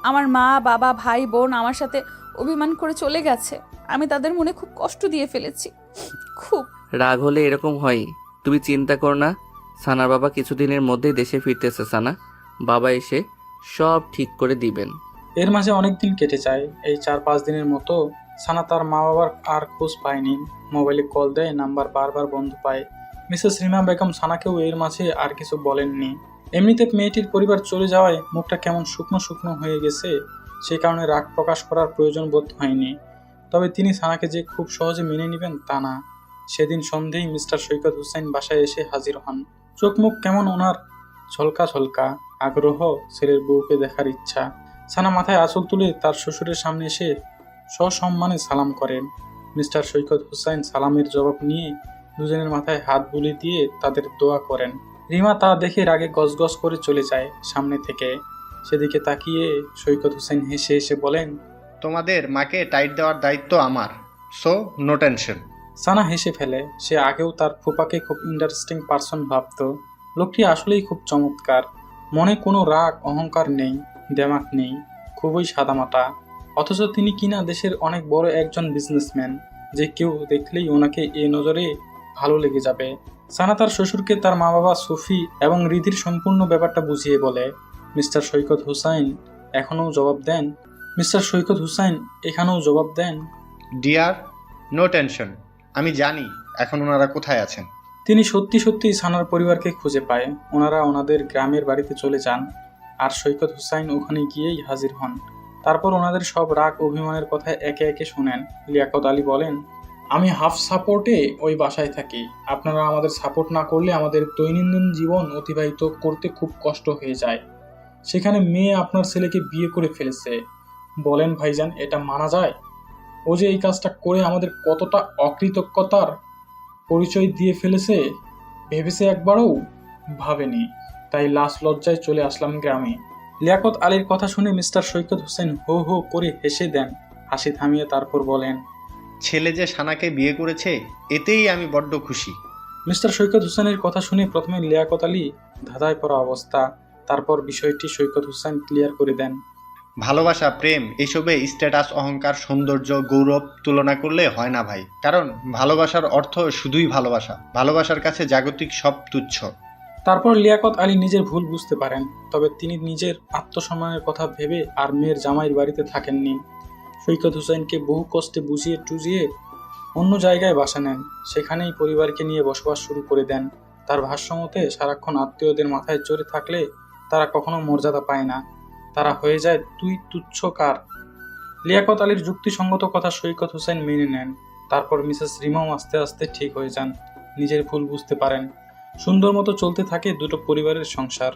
আমার মা বাবা ভাই বোন আমার সাথে অভিমান করে চলে গেছে। আমি তাদের মনে খুব কষ্ট দিয়ে ফেলেছি, খুব। রাগ হলে এরকম হয়। তুমি চিন্তা করো না, সানার বাবা কিছুদিনের মধ্যেই দেশে ফিরতেছে। সানা বাবা এসে সব ঠিক করে দিবেন। এর মাঝে অনেকদিন কেটে যায়। এই 4-5 দিনের মতো সানা তার মা বাবার আর খোঁজ পায়নি। মোবাইলে কল দেয়, নাম্বার বারবার বন্ধ পায়। মিসেস রিমা বেগম সানাকেও এর মাঝে আর কিছু বলেননি। এমনিতে মেয়েটির পরিবার চলে যাওয়ায় মুখটা কেমন শুকনো হয়ে গেছে, সেই কারণে রাগ প্রকাশ করার প্রয়োজন বোধ হয়নি। তবে তিনি সানাকে যে খুব সহজে মেনে নেবেন তা না। সেদিন সন্ধেই মিস্টার সৈকত হুসাইন বাসায় এসে হাজির হন। চোখ মুখ কেমন ওনার ঝলকা আগ্রহ, ছেলের বউকে দেখার ইচ্ছা। সানা মাথায় আঁচল তুলে তার শ্বশুরের সামনে এসে সসম্মানে সালাম করেন। মিস্টার সৈকত হুসাইন সালামের জবাব নিয়ে দুজনের মাথায় হাত বুলিয়ে দিয়ে তাদের দোয়া করেন। রিমা তা দেখে রাগে গজগজ করে চলে যায় সামনে থেকে। সেদিকে তাকিয়ে সৈকত হোসেন হেসে হেসে বলেন, তোমাদের মাকে টাইট দেওয়ার দায়িত্ব আমার, সো নো টেনশন। সানা হেসে ফেলে। সে আগেও তার ফুপাকে খুব ইন্টারেস্টিং পার্সন ভাবত। লোকটি আসলেই খুব চমৎকার। মনে কোনো রাগ অহংকার নেই, দেমাক নেই, খুবই সাদামাটা। অথচ তিনি কিনা দেশের অনেক বড় একজন বিজনেসম্যান, যে কেউ দেখলেই ওনাকে এ নজরে ভালো লেগে যাবে। সানা তার শ্বশুরকে তার মা বাবা সুফি এবং রিধির সম্পূর্ণ ব্যাপারটা বুঝিয়ে বলে। মিস্টার সৈকত হুসাইন এখনও জবাব দেন। মিস্টার সৈকত হুসাইন এখানেও জবাব দেন, ডিয়ার, নো টেনশন। আমি জানি এখন ওনারা কোথায় আছেন। তিনি সত্যি সত্যি সানার পরিবারকে খুঁজে পায়। ওনারা ওনাদের গ্রামের বাড়িতে চলে যান, আর সৈকত হুসাইন ওখানে গিয়েই হাজির হন। তারপর ওনাদের সব রাগ অভিমানের কথা একে একে শুনেন। লিয়াকত আলী বলেন, আমি হাফ সাপোর্টে ওই বাসায় থাকি। আপনারা আমাদের সাপোর্ট না করলে আমাদের দৈনন্দিন জীবন অতিবাহিত করতে খুব কষ্ট হয়ে যায়। সেখানে মেয়ে আপনার ছেলেকে বিয়ে করে ফেলেছে। বলেন ভাইজান, এটা মানা যায়? ও যে এই কাজটা করে আমাদের কতটা অকৃতজ্ঞতার পরিচয় দিয়ে ফেলেছে ভেবেছে একবারও? ভাবেনি। তাই লাশ লজ্জায় চলে আসলাম গ্রামে। লিয়াকত আলীর কথা শুনে মিস্টার সৈকত হোসেন হো হো করে হেসে দেন। হাসি থামিয়ে তারপর বলেন, ছেলে যে সানাকে বিয়ে করেছে এতেই আমি বড্ড খুশি। মিস্টার সৈকত হোসেনের কথা শুনে প্রথমে লিয়াকত আলী ধাঁধায় পড়া অবস্থা, তারপর বিষয়টি সৈকত হোসেন ক্লিয়ার করে দেন। ভালোবাসা, প্রেম এসবে স্ট্যাটাস, অহংকার, সৌন্দর্য, গৌরব তুলনা করলে হয় না ভাই। কারণ ভালোবাসার অর্থ শুধুই ভালোবাসা। ভালোবাসার কাছে জাগতিক সব তুচ্ছ। তারপর লিয়াকত আলী নিজের ভুল বুঝতে পারেন। তবে তিনি নিজের আত্মসম্মানের কথা ভেবে আর মেয়ের জামাইয়ের বাড়িতে থাকেননি। সৈকত হোসেনকে বহু কষ্টে বুঝিয়ে টুজিয়ে অন্য জায়গায় বাসা নেন। সেখানেই পরিবারকে নিয়ে বসবাস শুরু করে দেন। তার ভাষ্যমতে সারাক্ষণ আত্মীয়দের মাথায় চড়ে থাকলে তারা কখনো মর্যাদা পায় না। তারা হয়ে যায় তুই তুচ্ছকার। লিয়াকত আলীর যুক্তিসঙ্গত কথা সৈকত হোসেন মেনে নেন। তারপর মিসেস রিমাও আস্তে আস্তে ঠিক হয়ে যান, নিজের ভুল বুঝতে পারেন। সুন্দর মতো চলতে থাকে দুটো পরিবারের সংসার।